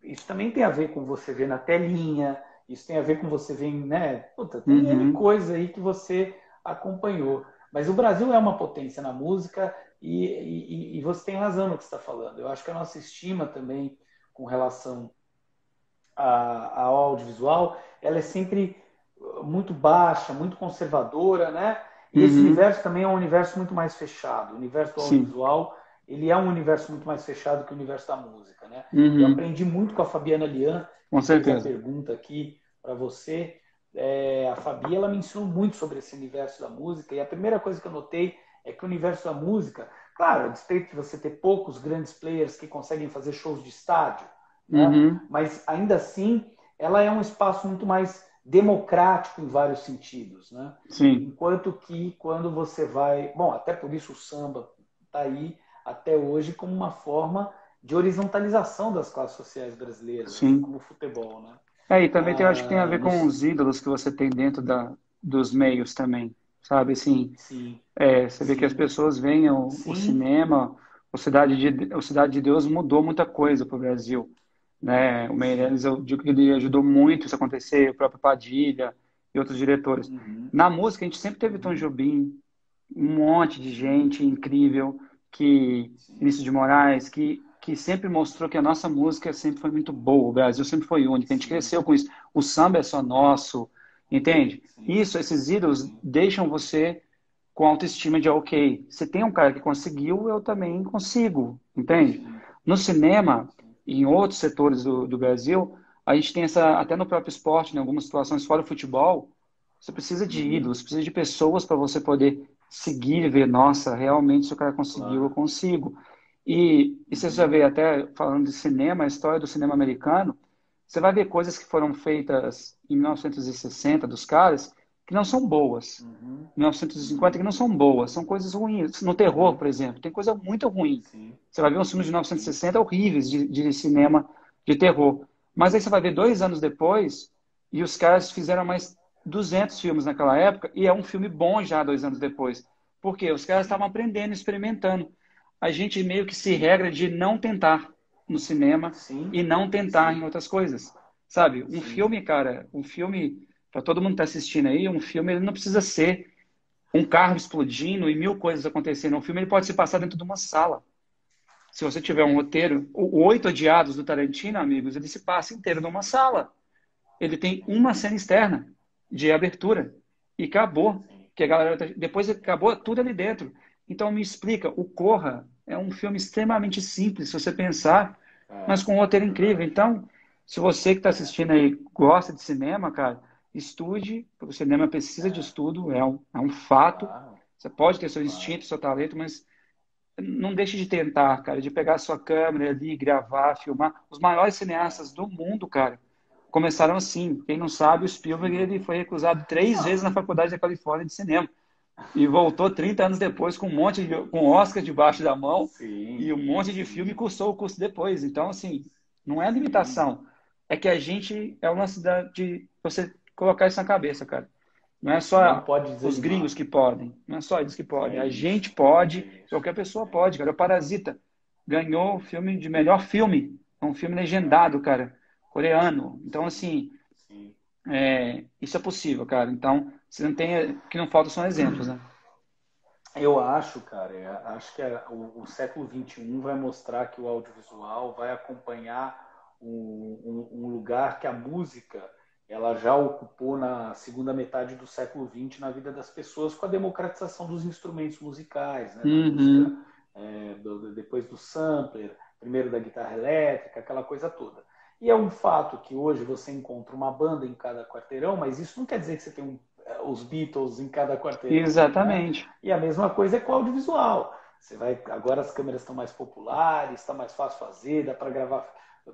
isso também tem a ver com você ver na telinha, isso tem a ver com você ver, né? Puta, tem N Uhum, coisa aí que você acompanhou. Mas o Brasil é uma potência na música e você tem razão no que você está falando. Eu acho que a nossa estima também com relação ao audiovisual, ela é sempre muito baixa, muito conservadora, né? E esse uhum, universo também é um universo muito mais fechado. O universo do sim, audiovisual, ele é um universo muito mais fechado que o universo da música, né? Eu uhum, aprendi muito com a Fabiana Lian, com que fez a certeza. pergunta aqui para você. A Fabi, ela me ensinou muito sobre esse universo da música, e a primeira coisa que eu notei é que o universo da música, claro, a despeito de você ter poucos grandes players que conseguem fazer shows de estádio, né? Uhum, Mas ainda assim, ela é um espaço muito mais democrático em vários sentidos, né? sim, Enquanto que quando você vai, bom, até por isso o samba está aí até hoje como uma forma de horizontalização das classes sociais brasileiras, assim sim. como o futebol, né? E também eu acho que tem a ver com Nos... os ídolos que você tem dentro dos meios também, sabe? Assim, Sim, você vê que as sim, pessoas veem o sim, cinema, o Cidade de Deus mudou muita coisa para o Brasil, né? O sim. Meirelles, eu digo que ele ajudou muito isso a acontecer, o próprio Padilha e outros diretores. Uhum, Na música, a gente sempre teve Tom uhum, Jobim, um monte de sim, gente incrível, sim, Vinícius de Moraes, que sempre mostrou que a nossa música sempre foi muito boa, o Brasil sempre foi único, a gente sim, cresceu com isso. O samba é só nosso, entende? sim, Isso, esses ídolos sim, deixam você com autoestima de, ok, se tem um cara que conseguiu, eu também consigo, entende? sim, No cinema sim, e em outros setores do Brasil, a gente tem até no próprio esporte, em algumas situações fora do futebol, você precisa de uhum, ídolos, precisa de pessoas para você poder seguir e ver, nossa, realmente se o cara conseguiu, eu claro. consigo. E você já Uhum, vê até falando de cinema, a história do cinema americano, você vai ver coisas que foram feitas em 1960 dos caras que não são boas. uhum, 1950 uhum, que não são boas, são coisas ruins. No terror, uhum, por exemplo, tem coisa muito ruim. sim, Você vai ver uns filmes de sim, 1960 horríveis de cinema de terror. Mas aí você vai ver 2 anos depois e os caras fizeram mais 200 filmes naquela época e é um filme bom já 2 anos depois. Por quê? Os caras estavam sim, aprendendo, experimentando. A gente meio que se regra de não tentar no cinema sim, e não tentar em sim, outras coisas. Sabe? Um sim, filme, cara, um filme, para todo mundo que está assistindo aí, um filme ele não precisa ser um carro explodindo e mil coisas acontecendo. Um filme ele pode se passar dentro de uma sala. Se você tiver um roteiro, o Oito Odiados do Tarantino, amigos, ele se passa inteiro numa sala. Ele tem uma cena externa de abertura e acabou. sim. Que a galera depois acabou tudo ali dentro. Então me explica, o Corra é um filme extremamente simples, se você pensar, mas com um É roteiro incrível. verdade. Então, se você que está assistindo aí gosta de cinema, cara, estude, porque o cinema precisa de É, estudo, é um fato. claro, Você pode ter seu claro. instinto, seu talento, mas não deixe de tentar, cara, de pegar a sua câmera ali, gravar, filmar. Os maiores cineastas É, do mundo, cara, começaram assim. Quem não sabe, o Spielberg ele foi recusado 3 vezes na Faculdade da Califórnia de Cinema. E voltou 30 anos depois com com Oscar debaixo da mão Sim, e um monte de filme e sim, cursou o curso depois. Então, assim, não é sim. limitação. É que a gente, é o lance de você colocar isso na cabeça, cara. Não é Não só pode os gringos desanimar. que podem. Não é só eles que podem. É A isso. gente pode, É isso. qualquer pessoa É pode, isso. cara. O Parasita ganhou o filme de melhor filme. É um filme legendado, cara, coreano. Então, Sim, assim, sim. isso é possível, cara. Então, você não tem, o que não falta são exemplos, né? Eu acho, cara, acho que o século XXI vai mostrar que o audiovisual vai acompanhar um lugar que a música ela já ocupou na segunda metade do século XX na vida das pessoas com a democratização dos instrumentos musicais, né, da música, Uhum. depois do sampler, primeiro da guitarra elétrica, aquela coisa toda. E é um fato que hoje você encontra uma banda em cada quarteirão, mas isso não quer dizer que você tem os Beatles em cada quarteirão, né? Exatamente. E a mesma coisa é com o audiovisual. Você vai, agora as câmeras estão mais populares, está mais fácil fazer, dá para gravar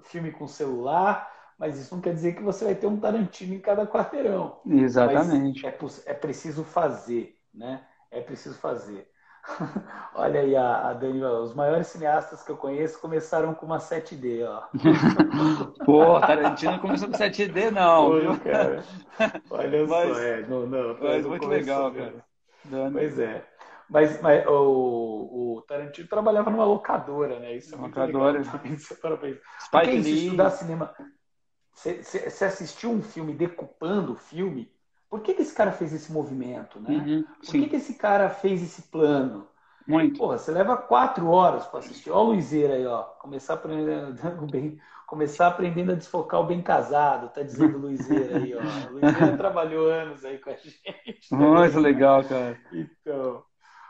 filme com celular, mas isso não quer dizer que você vai ter um Tarantino em cada quarteirão. Mas Exatamente. é preciso fazer, né? É preciso fazer. Olha aí a Dani, os maiores cineastas que eu conheço começaram com uma 7D, ó. Pô, Tarantino começou com 7D, não, viu? Oi, cara. Olha só, Mas, não, não, mas não muito começou legal, cara. mesmo. Dando Pois é. Mas o Tarantino trabalhava numa locadora, né? Isso é muito legal locadora. também. Você para pensar. Porque é Spike isso, estudar Lee. cinema. Você assistiu um filme decupando o filme, por que esse cara fez esse movimento, né? Uhum, Por que sim, esse cara fez esse plano? muito. Porra, você leva 4 horas para assistir. Ó o Luizeiro aí, ó. Começar aprendendo a desfocar o bem casado, tá dizendo o Luizeiro aí, ó. O Luizeiro trabalhou anos aí com a gente Muito também, né? legal, cara. Então,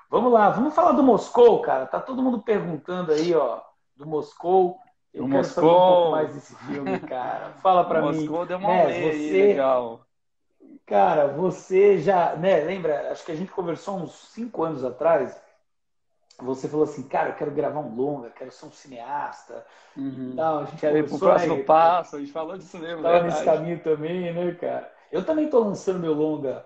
vamos lá, vamos falar do Moscou, cara. Tá todo mundo perguntando aí, ó, do Moscou. Eu O quero saber um pouco mais Moscou. desse filme, cara. Fala O pra mim, Moscou deu uma né? away aí, legal. Cara, você já, né? Lembra? Acho que a gente conversou uns 5 anos atrás. Você falou assim, cara, eu quero gravar um longa, quero ser um cineasta e Uhum. tal. A gente Quero ir pro conversou, próximo né? passo, a gente falou disso mesmo, Tava nesse verdade. caminho também, né, cara? Eu também tô lançando meu longa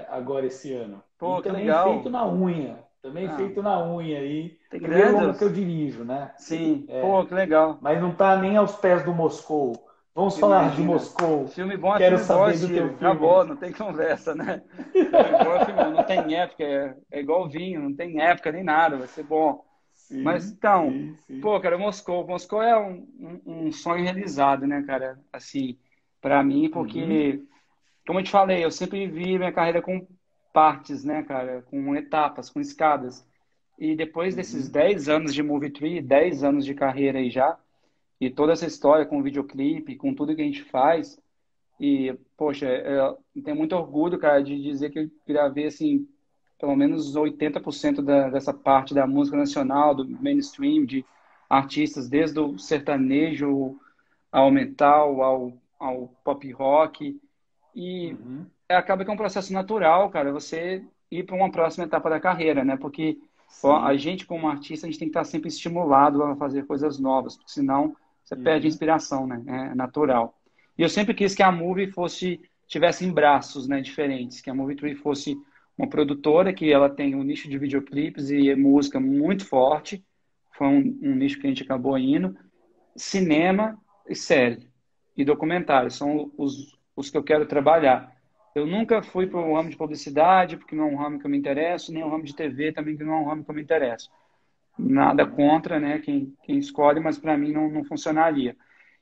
agora esse ano. E Pô, que também feito legal. na unha. Também Ah, feito na unha aí. tem Primeiro longa que eu grandes? dirijo, né? Sim. Pô, que legal. Mas não tá nem aos pés do Moscou. Vamos falar de Imagina. Moscou. Filme bom é Quero filme bom, saber do teu Ciro. filme. Acabou, não tem conversa, né? Filme bom é filme bom. Não tem época, é igual vinho, não tem época nem nada, vai ser bom. Mas Sim, então, sim, sim. pô, cara, Moscou. Moscou é um sonho realizado, né, cara? Assim, pra mim, Uhum, porque, como eu te falei, eu sempre vi minha carreira com partes, né, cara? Com etapas, com escadas. E depois desses uhum, 10 anos de Movie Tree, 10 anos de carreira aí já, e toda essa história com videoclipe, com tudo que a gente faz, e, poxa, eu tenho muito orgulho, cara, de dizer que eu gravei, assim, pelo menos 80% dessa parte da música nacional, do mainstream, de artistas, desde o sertanejo ao metal, ao pop rock. E uhum. acaba que é um processo natural, cara, você ir para uma próxima etapa da carreira, né? Porque ó, a Sim. gente, como artista, a gente tem que estar sempre estimulado a fazer coisas novas, porque senão você perde a Uhum. inspiração, né? É natural. E eu sempre quis que a Movie tivesse em braços, né, diferentes, que a Movie Tree fosse uma produtora que ela tem um nicho de videoclipes e música muito forte, foi um nicho que a gente acabou indo, cinema e série e documentário são os que eu quero trabalhar. Eu nunca fui para o ramo de publicidade, porque não é um ramo que eu me interesso, nem o ramo de TV também, que não é um ramo que eu me interesso. Nada Uhum. contra, né, quem escolhe, mas para mim não funcionaria.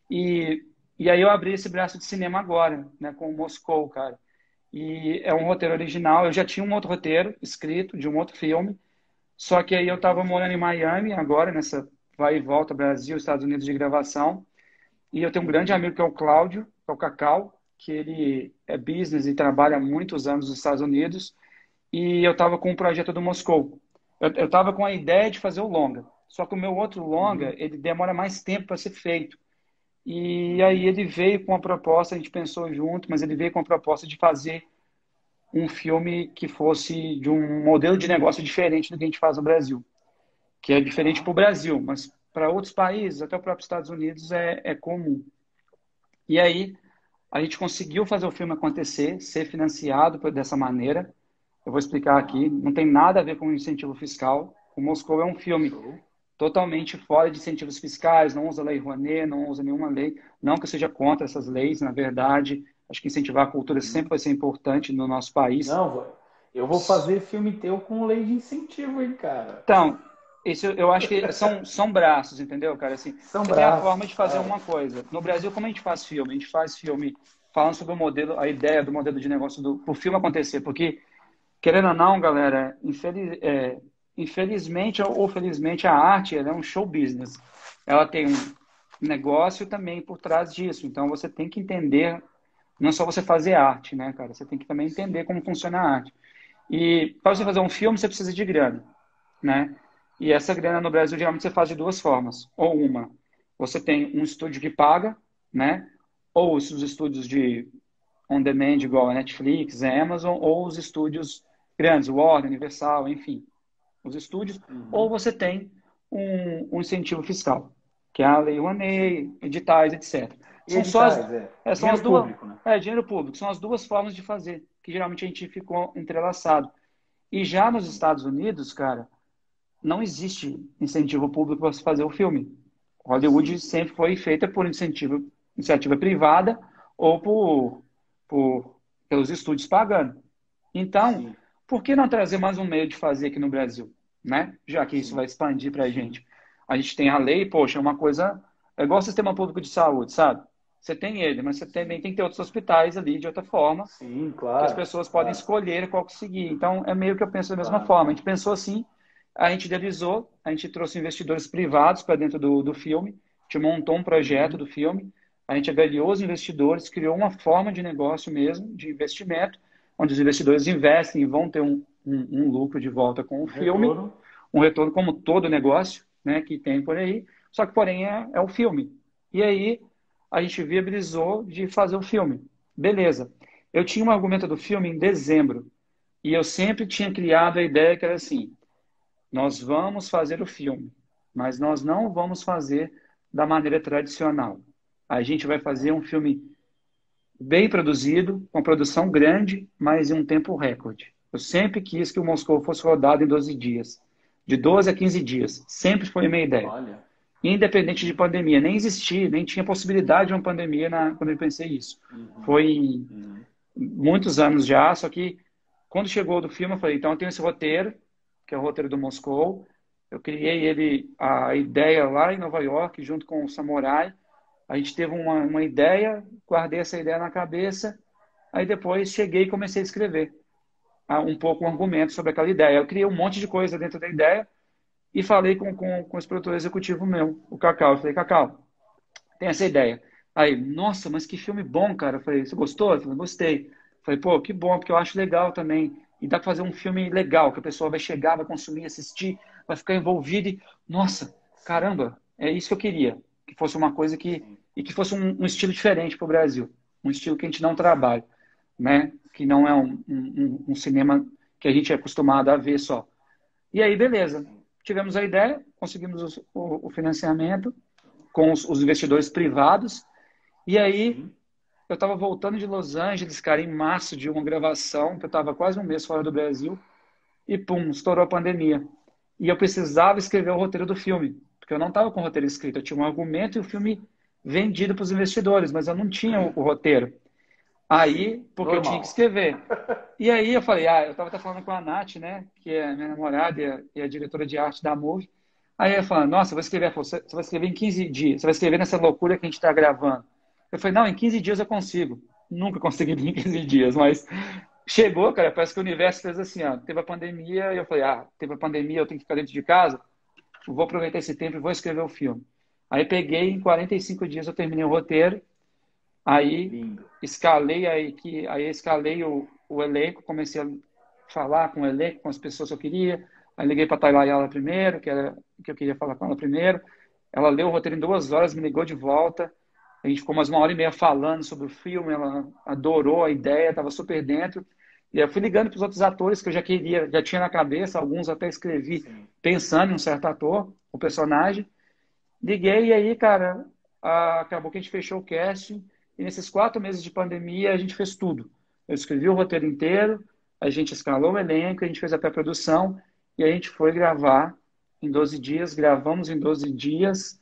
E, e aí eu abri esse braço de cinema agora, né, com o Moscou, cara. E é um roteiro original. Eu já tinha um outro roteiro escrito de um outro filme, só que aí eu estava Uhum. morando em Miami agora, nessa vai e volta Brasil, Estados Unidos de gravação. E eu tenho um grande Uhum. amigo que é o Cláudio, que é o Cacau, que ele é business e trabalha há muitos anos nos Estados Unidos. E eu estava com um projeto do Moscou. Eu estava com a ideia de fazer o longa. Só que o meu outro longa, Uhum. ele demora mais tempo para ser feito. E aí Uhum. ele veio com a proposta, a gente pensou junto, mas ele veio com a proposta de fazer um filme que fosse de um modelo de negócio diferente do que a gente faz no Brasil, que é diferente para Tá. o Brasil, mas para outros países, até o próprio Estados Unidos, é comum. E aí, a gente conseguiu fazer o filme acontecer, ser financiado dessa maneira. Eu vou explicar aqui, não tem nada a ver com incentivo fiscal. O Moscou é um filme Show. totalmente fora de incentivos fiscais, não usa lei Rouanet, não usa nenhuma lei. Não que eu seja contra essas leis, na verdade, acho que incentivar a cultura sempre vai ser importante no nosso país. Não, eu vou fazer filme teu com lei de incentivo, hein, cara. Então, isso eu acho que são braços, entendeu, cara? Assim, São você tem a forma braços, de fazer cara. uma coisa. No Brasil, como a gente faz filme? A gente faz filme falando sobre o modelo, a ideia do modelo de negócio do pro filme acontecer, porque querendo ou não, galera, infelizmente ou felizmente a arte ela é um show business. Ela tem um negócio também por trás disso. Então você tem que entender, não é só você fazer arte, né, cara? Você tem que também entender como funciona a arte. E para você fazer um filme, você precisa de grana, né? E essa grana no Brasil geralmente você faz de duas formas. Ou uma, você tem um estúdio que paga, né? Ou os estúdios de on demand, igual a Netflix, a Amazon, ou os estúdios grandes, Warner, Universal, enfim, os estúdios. Ou Uhum. você tem um incentivo fiscal, que é a Lei Rouanet, editais, etc. E São só editais, é. são as Dinheiro duas, público, né? dinheiro público, são as duas formas de fazer, que geralmente a gente ficou entrelaçado. E já nos Estados Unidos, cara, não existe incentivo público para se fazer o filme. Hollywood Sim, sempre foi feita por iniciativa privada ou por, pelos estúdios pagando. Então, sim, por que não trazer mais um meio de fazer aqui no Brasil, né? Já que isso vai sim, expandir para a sim. gente. A gente tem a lei, poxa, é uma coisa... É igual o sistema público de saúde, sabe? Você tem ele, mas você Sim, também tem que ter outros hospitais ali de outra forma, sim, que as claro, pessoas podem claro, escolher qual que seguir. Então, é meio que eu penso da mesma claro. forma. A gente pensou assim, a gente idealizou, a gente trouxe investidores privados para dentro do filme, a gente montou um projeto Uhum. do filme, a gente avaliou os investidores, criou uma forma de negócio mesmo, de investimento, onde os investidores investem e vão ter um lucro de volta com o Um filme, retorno. um retorno como todo negócio, né, que tem por aí, só que porém é o filme. E aí a gente viabilizou de fazer o filme. Beleza. Eu tinha um argumento do filme em dezembro, e eu sempre tinha criado a ideia que era assim, nós vamos fazer o filme, mas nós não vamos fazer da maneira tradicional. A gente vai fazer um filme bem produzido, com produção grande, mas em um tempo recorde. Eu sempre quis que o Moscou fosse rodado em 12 dias. De 12 a 15 dias. Sempre foi a minha ideia. Olha. Independente de Uhum. pandemia. Nem existia, nem tinha possibilidade de uma pandemia quando eu pensei isso. Uhum. Foi Uhum. muitos anos já, só que quando chegou do filme, eu falei, então eu tenho esse roteiro, que é o roteiro do Moscou. Eu criei ele, a ideia lá em Nova York, junto com o Samurai. A gente teve uma ideia, guardei essa ideia na cabeça, aí depois cheguei e comecei a escrever um pouco um argumento sobre aquela ideia. Eu criei um monte de coisa dentro da ideia e falei com esse produtor executivo meu, o Cacau. Eu falei, Cacau, tem essa ideia. Aí, nossa, mas que filme bom, cara. Eu falei, você gostou? Eu falei, gostei. Eu falei, pô, que bom, porque eu acho legal também. E dá pra fazer um filme legal, que a pessoa vai chegar, vai consumir, assistir, vai ficar envolvida e, nossa, Sim, caramba, é isso que eu queria. Que fosse uma coisa que, sim, e que fosse um estilo diferente pro Brasil. Um estilo que a gente não trabalha, né? Que não é um cinema que a gente é acostumado a ver só. E aí, beleza. sim. Tivemos a ideia, conseguimos o financiamento com os investidores privados. E aí, Sim. eu estava voltando de Los Angeles, cara, em março de uma gravação, que eu estava quase um mês fora do Brasil, e pum, estourou a pandemia. E eu precisava escrever o roteiro do filme, porque eu não estava com o roteiro escrito, eu tinha um argumento e o filme vendido para os investidores, mas eu não tinha o roteiro. Sim. Aí, porque eu tinha que Normal. escrever. E aí eu falei, eu estava até falando com a Nath, né, que é minha namorada e a diretora de arte da Move. Aí eu falei, nossa, eu vou escrever. Ela falou, você vai escrever em 15 dias, você vai escrever nessa loucura que a gente está gravando. Eu falei, não, em 15 dias eu consigo. Nunca consegui em 15 dias, mas chegou, cara, parece que o universo fez assim, ó, teve a pandemia, e eu falei, teve a pandemia, eu tenho que ficar dentro de casa, vou aproveitar esse tempo e vou escrever o filme. Aí peguei, em 45 dias eu terminei o roteiro, aí Lindo. escalei aí escalei o elenco, comecei a falar com o elenco, com as pessoas que eu queria. Aí liguei para a Taylayala primeiro, que eu queria falar com ela primeiro. Ela leu o roteiro em 2 horas, me ligou de volta. A gente ficou mais 1 hora e meia falando sobre o filme. Ela adorou a ideia, estava super dentro. E eu fui ligando para os outros atores que eu já queria, já tinha na cabeça, alguns até escrevi Sim. pensando em um certo ator, o personagem. Liguei e aí, cara, acabou que a gente fechou o casting E nesses 4 meses de pandemia, a gente fez tudo. Eu escrevi o roteiro inteiro, a gente escalou o elenco, a gente fez a pré-produção e a gente foi gravar em 12 dias. Gravamos em 12 dias.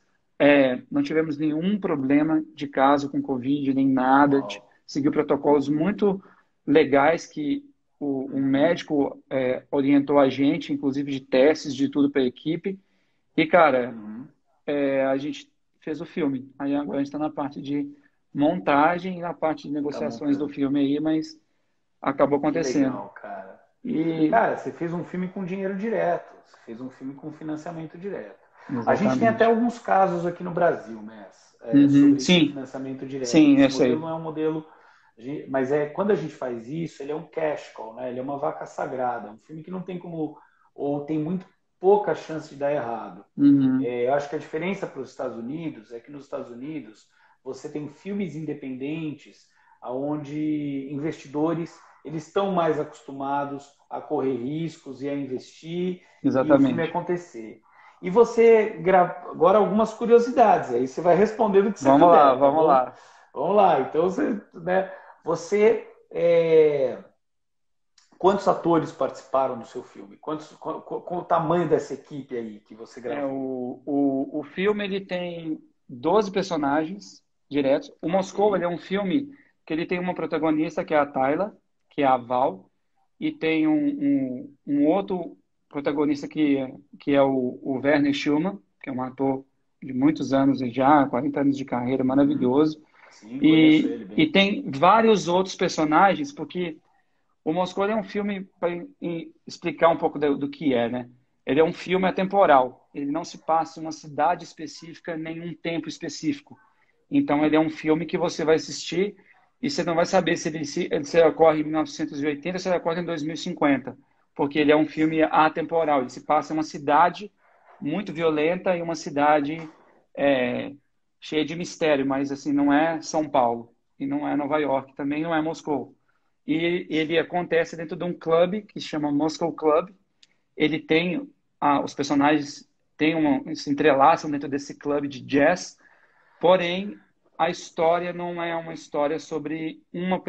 Não tivemos nenhum problema de caso com Covid, nem nada. A gente Uau. seguiu protocolos muito legais que o médico orientou a gente, inclusive de testes, de tudo para a equipe. E, cara, Uhum. a gente fez o filme. Aí agora a gente está na parte de montagem e na parte de Tá negociações do montando. filme aí, mas acabou Que acontecendo. legal, cara. E Cara, você fez um filme com dinheiro direto. Você fez um filme com financiamento direto. A gente tem até exatamente. alguns casos aqui no Brasil, Mess, Uhum. sobre esse Sim, financiamento direto. sim, eu Esse modelo sei. não é um modelo, mas quando a gente faz isso, ele é um cash cow, né? Ele é uma vaca sagrada. É um filme que não tem como, ou tem muito pouca chance de dar errado. Uhum. Eu acho que a diferença para os Estados Unidos é que nos Estados Unidos você tem filmes independentes onde investidores eles estão mais acostumados a correr riscos e a investir e o filme Exatamente. acontecer. E você agora algumas curiosidades, aí você vai responder do que você Vamos lá, puder, tá vamos bom? lá. Vamos lá. Então você, né, você quantos atores participaram do seu filme? Qual o tamanho dessa equipe aí que você gravou? O filme ele tem 12 personagens diretos. O Ok. Moscou ele é um filme que ele tem uma protagonista que é a Tayla, que é a Val, e tem um outro protagonista que é o Werner Schumann, que é um ator de muitos anos já, 40 anos de carreira, Uhum. maravilhoso. Sim, conheço E, ele e bem. tem vários outros personagens, porque o Moscou é um filme para explicar um pouco do que é, né? Ele é um filme atemporal. Ele não se passa em uma cidade específica, nem um tempo específico. Então, ele é um filme que você vai assistir e você não vai saber se ele ocorre em 1980 ou se ele ocorre em 2050, porque ele é um filme atemporal. Ele se passa em uma cidade muito violenta e uma cidade é, cheia de mistério, mas assim não é São Paulo e não é Nova York, também não é Moscou. E ele acontece dentro de um clube que se chama Moscow Club. Ele tem os personagens se entrelaçam dentro desse clube de jazz, porém a história não é uma história sobre uma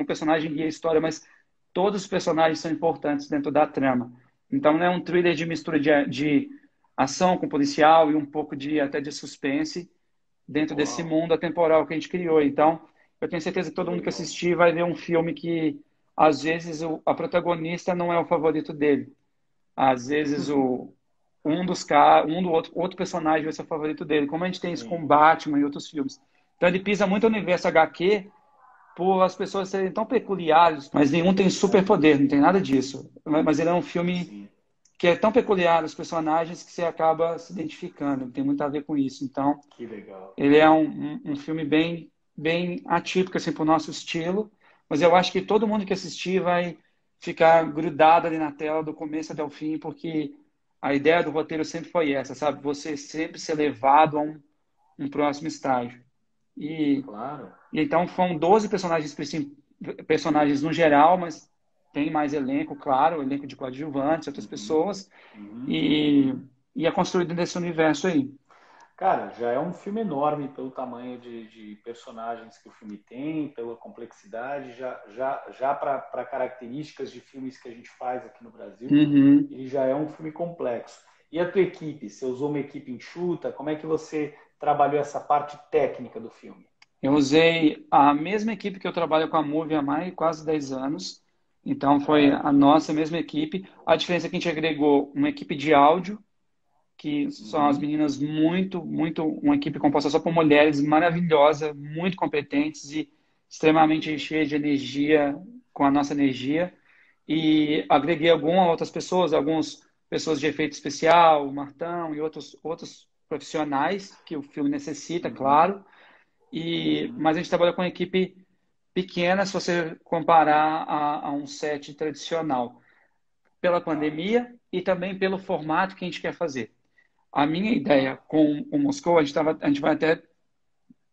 personagem guia a história, mas todos os personagens são importantes dentro da trama. Então não é um thriller de mistura de ação com policial e um pouco até de suspense dentro desse Uau, mundo atemporal que a gente criou. Então, eu tenho certeza que que todo mundo que legal. assistir vai ver um filme que, às vezes, a protagonista não é o favorito dele. Às vezes, um do outro personagem vai ser o favorito dele, como a gente tem isso com Sim. Batman e outros filmes. Então, ele pisa muito no universo HQ por as pessoas serem tão peculiares, mas nenhum tem superpoder, não tem nada disso. Mas ele é um filme Sim, que é tão peculiar os personagens que você acaba se identificando, tem muito a ver com isso. Então, que legal. ele é um filme bem atípico assim, para o nosso estilo, mas eu acho que todo mundo que assistir vai ficar grudado ali na tela do começo até o fim, porque a ideia do roteiro sempre foi essa, sabe? Você sempre ser levado a um próximo estágio. E, Claro. e então foram 12 personagens no geral, mas tem mais elenco, claro, elenco de coadjuvantes, outras Uhum. pessoas, Uhum. e é construído nesse universo aí. Cara, já é um filme enorme pelo tamanho de personagens que o filme tem, pela complexidade, já para características de filmes que a gente faz aqui no Brasil, Uhum. ele já é um filme complexo. E a tua equipe? Você usou uma equipe enxuta? Como é que você trabalhou essa parte técnica do filme? Eu usei a mesma equipe que eu trabalho com a Movie há mais quase 10 anos. Então, foi Olha, a nossa mesma equipe. A diferença é que a gente agregou uma equipe de áudio, que são as uhum, meninas uma equipe composta só por mulheres maravilhosa, muito competentes e que extremamente legal. cheias de energia, com a nossa energia. E agreguei algumas outras pessoas, algumas pessoas de efeito especial, o Martão e outros profissionais que o filme necessita, Uhum, claro. uhum, Mas a gente trabalha com uma equipe pequena se você comparar a um set tradicional, pela tá. pandemia e também pelo formato que a gente quer fazer. A minha ideia com o Moscou, a gente vai até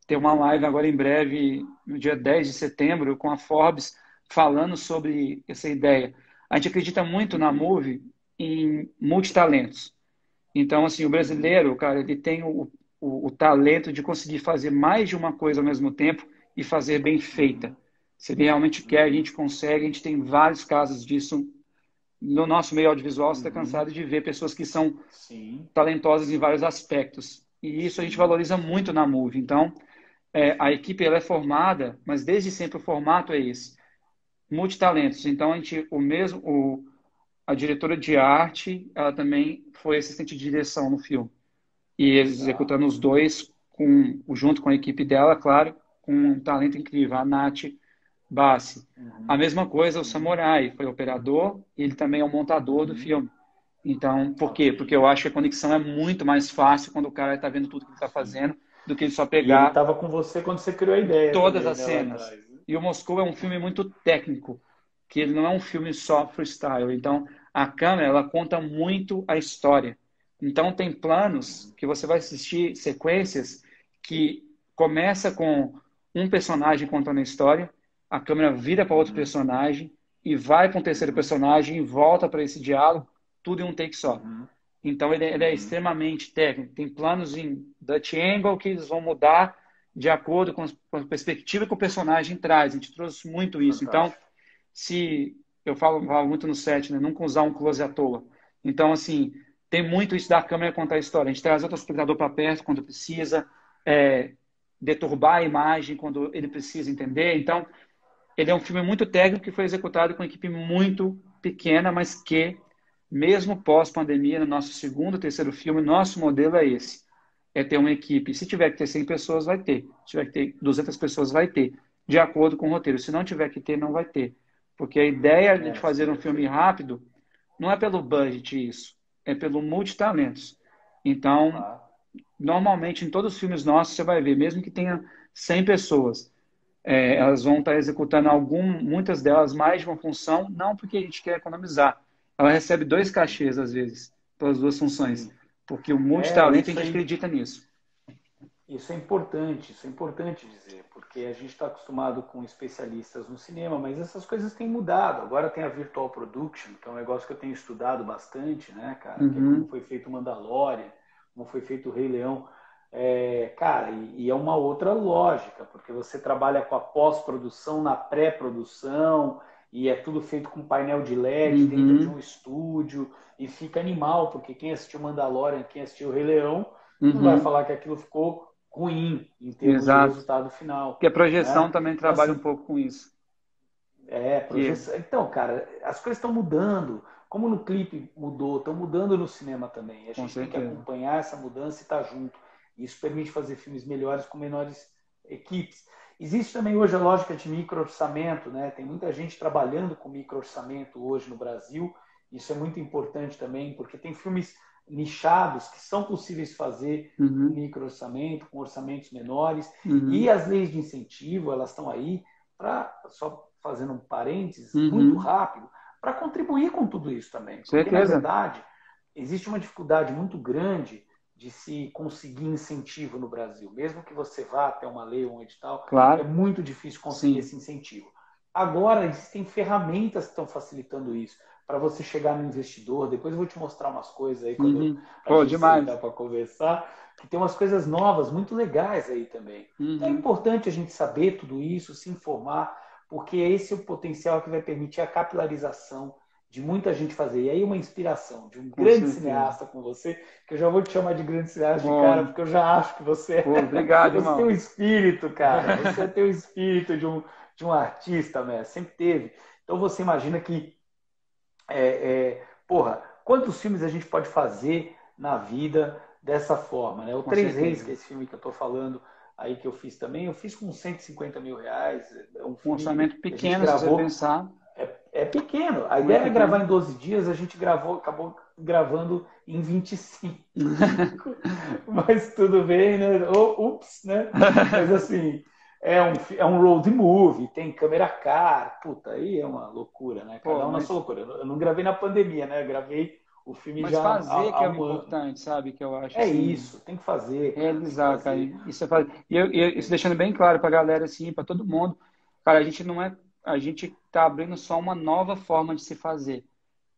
ter uma live agora em breve, no dia 10 de setembro, com a Forbes, falando sobre essa ideia. A gente acredita muito na Uhum, Move em multitalentos. Então, assim, o uhum, brasileiro, cara, ele tem o talento de conseguir fazer mais de uma coisa ao mesmo tempo e fazer bem feita. Se ele realmente quer, a gente consegue. A gente tem vários casos disso no nosso meio audiovisual. Você está cansado de ver pessoas que são Sim, talentosas em vários aspectos. E isso a gente sim. valoriza muito na Move. Então, a equipe ela é formada, mas desde sempre o formato é esse. Multitalentos. Então, a diretora de arte, ela também foi assistente de direção no filme. E Legal. executando os dois, junto com a equipe dela, claro, com um talento incrível, a Nath Bassi. A Uhum, mesma coisa, o uhum. Samurai, foi operador, e ele também é o montador do Uhum. filme. Então, por Ok. quê? Porque eu acho que a conexão é muito mais fácil quando o cara está vendo tudo que ele está Sim. fazendo, do que ele só E ele pegar estava com você quando você criou a ideia todas também, as né, lá cenas. atrás, né? E o Moscou é um filme muito técnico, que ele não é um filme só freestyle. Então, a câmera, ela conta muito a história. Então, tem planos Uhum, que você vai assistir, sequências, que começa com um personagem contando a história, a câmera vira para outro uhum, personagem e vai para um terceiro uhum, personagem e volta para esse diálogo, tudo em um take só. uhum, Então, ele é uhum. extremamente técnico. Tem planos em Dutch Angle que eles vão mudar de acordo com a perspectiva que o personagem traz. A gente trouxe muito isso. Então, Fantástico. se eu falo muito no set, né? Nunca usar um close à toa. Então, assim, tem muito isso da câmera contar a história. A gente traz outro espectador para perto quando precisa, é, deturbar a imagem quando ele precisa entender. Então, ele é um filme muito técnico que foi executado com uma equipe muito pequena, mas que, mesmo pós-pandemia, no nosso segundo, terceiro filme, nosso modelo é esse. É ter uma equipe. Se tiver que ter 100 pessoas, vai ter. Se tiver que ter 200 pessoas, vai ter. De acordo com o roteiro. Se não tiver que ter, não vai ter. Porque a ideia de É, fazer um filme perfeito. rápido não é pelo budget isso. É pelo multitalentos. Então, Claro. normalmente, em todos os filmes nossos, você vai ver, mesmo que tenha 100 pessoas, elas vão estar executando muitas delas mais de uma função, não porque a gente quer economizar. Ela recebe dois cachês, às vezes, pelas duas funções, Sim. porque o É, multitalento a gente acredita nisso. isso é importante dizer, porque a gente está acostumado com especialistas no cinema, mas essas coisas têm mudado. Agora tem a Virtual Production, que é um negócio que eu tenho estudado bastante, né, cara? Que é como Uhum, foi feito o Mandalorian, como foi feito o Rei Leão. Cara, e é uma outra lógica, porque você trabalha com a pós-produção na pré-produção, e é tudo feito com painel de LED dentro de um uhum, estúdio, e fica animal, porque quem assistiu Mandalorian, quem assistiu o Rei Leão, não vai uhum, falar que aquilo ficou ruim em termos de exato. resultado final, Porque a projeção né? também Então, trabalha um assim, pouco com isso. Que, projeção. Então, cara, as coisas estão mudando. Como no clipe mudou, estão mudando no cinema também. A com gente tem que certeza. acompanhar essa mudança e estar junto. Isso permite fazer filmes melhores com menores equipes. Existe também hoje a lógica de micro-orçamento, né? Tem muita gente trabalhando com micro-orçamento hoje no Brasil. Isso é muito importante também, porque tem filmes nichados que são possíveis fazer com Uhum, micro-orçamento, com orçamentos menores. E uhum, as leis de incentivo, elas estão aí para, só fazendo um parênteses muito uhum, rápido, para contribuir com tudo isso também. Porque, na certeza. verdade, existe uma dificuldade muito grande de se conseguir incentivo no Brasil. Mesmo que você vá até uma lei ou um edital, é Claro, muito difícil conseguir sim. esse incentivo. Agora, existem ferramentas que estão facilitando isso. Para você chegar no investidor, depois eu vou te mostrar umas coisas aí quando Uhum. a Pô, gente demais. sentar para conversar, que tem umas coisas novas, muito legais aí também. Então é Uhum, importante a gente saber tudo isso, se informar, porque esse é o potencial que vai permitir a capilarização de muita gente fazer. E aí uma inspiração de um com grande certeza. cineasta com você, que eu já vou te chamar de grande cineasta de Pô, cara, porque eu já acho que você, pô, obrigado, você tem um irmão. espírito, cara. Você tem o espírito de um artista, né? Sempre teve. Então você imagina que, porra, quantos filmes a gente pode fazer na vida dessa forma, né? O Com Três Reis, certeza. que é esse filme que eu estou falando aí que eu fiz também, eu fiz com 150 mil reais. É um Um filme orçamento que a gente pequeno, se você gravou. pensar, É pequeno. A não é ideia era gravar pequeno. em 12 dias, a gente acabou gravando em 25. Mas tudo bem, né? Ups, né? Mas assim, é um road movie, tem câmera car, puta, aí é uma loucura, né? Pô, Cada um na sua loucura. Eu não gravei na pandemia, né? Eu gravei o filme mas já fazer que há é o um ano. importante, sabe? Que eu acho É assim, isso, tem que fazer, cara, tem que realizar, cara. fazer. Isso é fazer. Isso deixando bem claro pra galera, assim, pra todo mundo. Cara, a gente não é. A gente tá abrindo só uma nova forma de se fazer.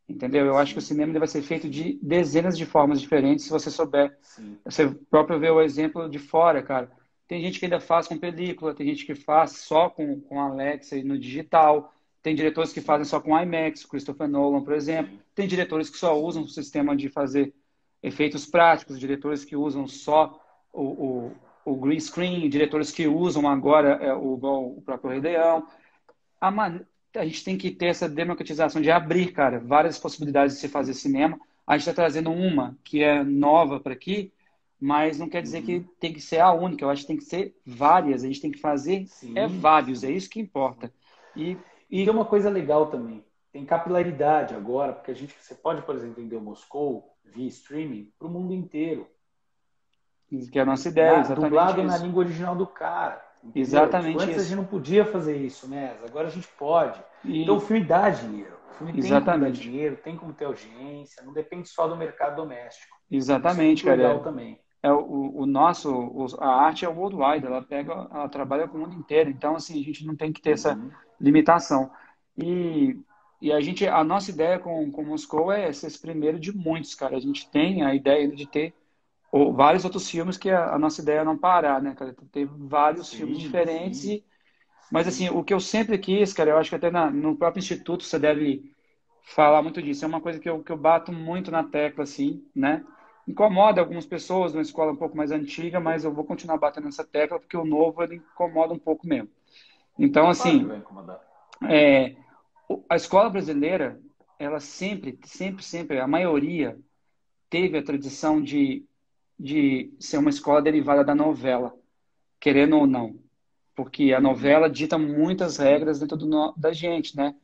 entendeu? Eu acho que o cinema ele vai ser feito de dezenas de formas diferentes se você souber. Sim. Você próprio vê o exemplo de fora, cara. Tem gente que ainda faz com película, tem gente que faz só com Alexa e no digital. Tem diretores que fazem só com IMAX, Christopher Nolan, por exemplo. Sim. Tem diretores que só usam o sistema de fazer efeitos práticos, diretores que usam só o green screen, diretores que usam agora o próprio Rei Leão. A, a gente tem que ter essa democratização de abrir, cara, várias possibilidades de se fazer cinema. A gente está trazendo uma que é nova para aqui, mas não quer dizer que tem que ser a única. Eu acho que tem que ser várias. A gente tem que fazer Sim. vários. É isso que importa. E tem uma coisa legal também. Tem capilaridade agora, porque você pode, por exemplo, vender o Moscou via streaming para o mundo inteiro. Que é a nossa ideia, exatamente dublado isso. na língua original do cara. Entendeu? Exatamente tipo, antes isso. a gente não podia fazer isso, né? Agora a gente pode. Então o filme dá dinheiro. O filme tem como dar dinheiro, tem como ter audiência, não depende só do mercado doméstico. Exatamente, isso é cara. legal também. A arte é worldwide, ela trabalha com o mundo inteiro. Então, assim, a gente não tem que ter essa limitação. E a nossa ideia com Moscou é ser esse primeiro de muitos, cara. A gente tem a ideia de ter vários outros filmes que a nossa ideia é não parar, né, cara? Ter vários filmes diferentes. Mas, assim, o que eu sempre quis, cara, eu acho que até no próprio Instituto você deve falar muito disso. É uma coisa que eu bato muito na tecla, assim, né? Incomoda algumas pessoas numa escola um pouco mais antiga, mas eu vou continuar batendo nessa tecla porque o novo, ele incomoda um pouco mesmo. Então, assim, vai incomodar. A escola brasileira, ela sempre, a maioria teve a tradição de ser uma escola derivada da novela, querendo ou não. Porque a novela dita muitas regras dentro da gente, né?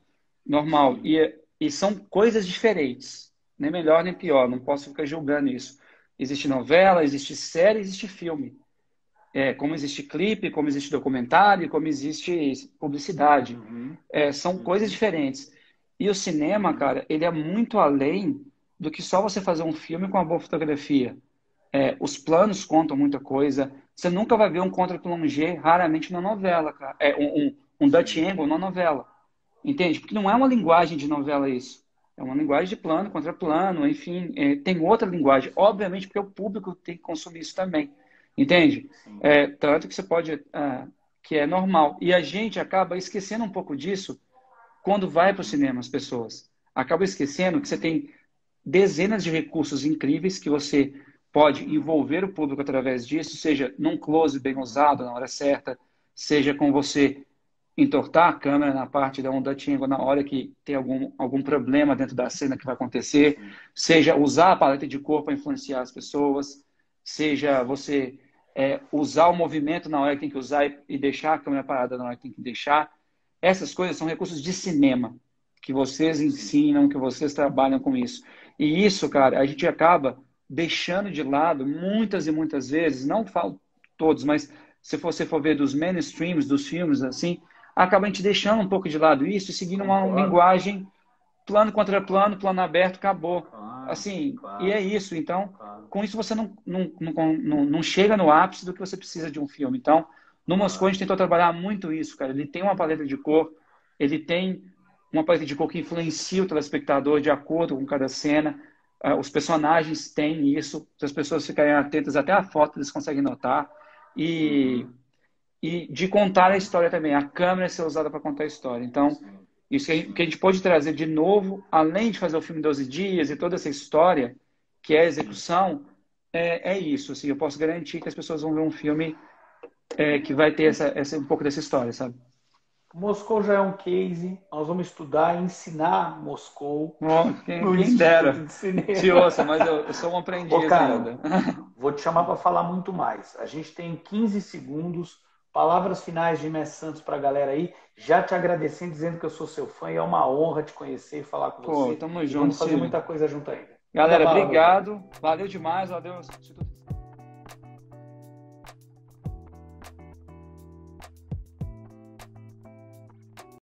Normal. E são coisas diferentes. Nem melhor nem pior. Não posso ficar julgando isso. Existe novela, existe série, existe filme. Como existe clipe, como existe documentário, como existe publicidade. São coisas diferentes. E o cinema, cara, ele é muito além do que só você fazer um filme com uma boa fotografia. Os planos contam muita coisa. Você nunca vai ver um contre-plongé, raramente na novela, cara. Um Dutch angle na novela. Entende? Porque não é uma linguagem de novela isso. É uma linguagem de plano, contra plano, enfim. Tem outra linguagem. Obviamente, porque o público tem que consumir isso também. Entende? Tanto que você pode... que é normal. E a gente acaba esquecendo um pouco disso quando vai para o cinema, as pessoas. Acaba esquecendo que você tem dezenas de recursos incríveis que você pode envolver o público através disso, seja num close bem usado na hora certa, seja com você entortar a câmera na parte da onda triângulo na hora que tem algum problema dentro da cena que vai acontecer, seja usar a paleta de cor para influenciar as pessoas, seja você usar o movimento na hora que tem que usar e deixar a câmera parada na hora que tem que deixar. Essas coisas são recursos de cinema que vocês ensinam, que vocês trabalham com isso. E isso, cara, a gente acaba deixando de lado muitas e muitas vezes, não falo todos, mas se você for ver dos mainstreams, dos filmes, assim, acaba a gente deixando um pouco de lado isso e seguindo uma linguagem plano contra plano, plano aberto, acabou. Assim, e é isso. Então, com isso você não chega no ápice do que você precisa de um filme. Então, no Moscou a gente tentou trabalhar muito isso, cara. Ele tem uma paleta de cor, ele tem uma paleta de cor que influencia o telespectador de acordo com cada cena. Os personagens têm isso. Se as pessoas ficarem atentas, até a foto eles conseguem notar. E de contar a história também. A câmera ser usada para contar a história. Então, isso que a gente pode trazer de novo, além de fazer o filme 12 dias e toda essa história, que é a execução, é isso. Assim, eu posso garantir que as pessoas vão ver um filme que vai ter um pouco dessa história, sabe? Moscou já é um case, nós vamos estudar e ensinar Moscou. Quem dera. Te ouça, mas eu sou um aprendiz ainda. Vou te chamar para falar muito mais. A gente tem 15 segundos. Palavras finais de Messi Santos para a galera aí. Já te agradecendo, dizendo que eu sou seu fã e é uma honra te conhecer e falar com você. Tamo junto. Vamos fazer muita coisa junto ainda. Galera, obrigado. Valeu demais. Valeu, Instituto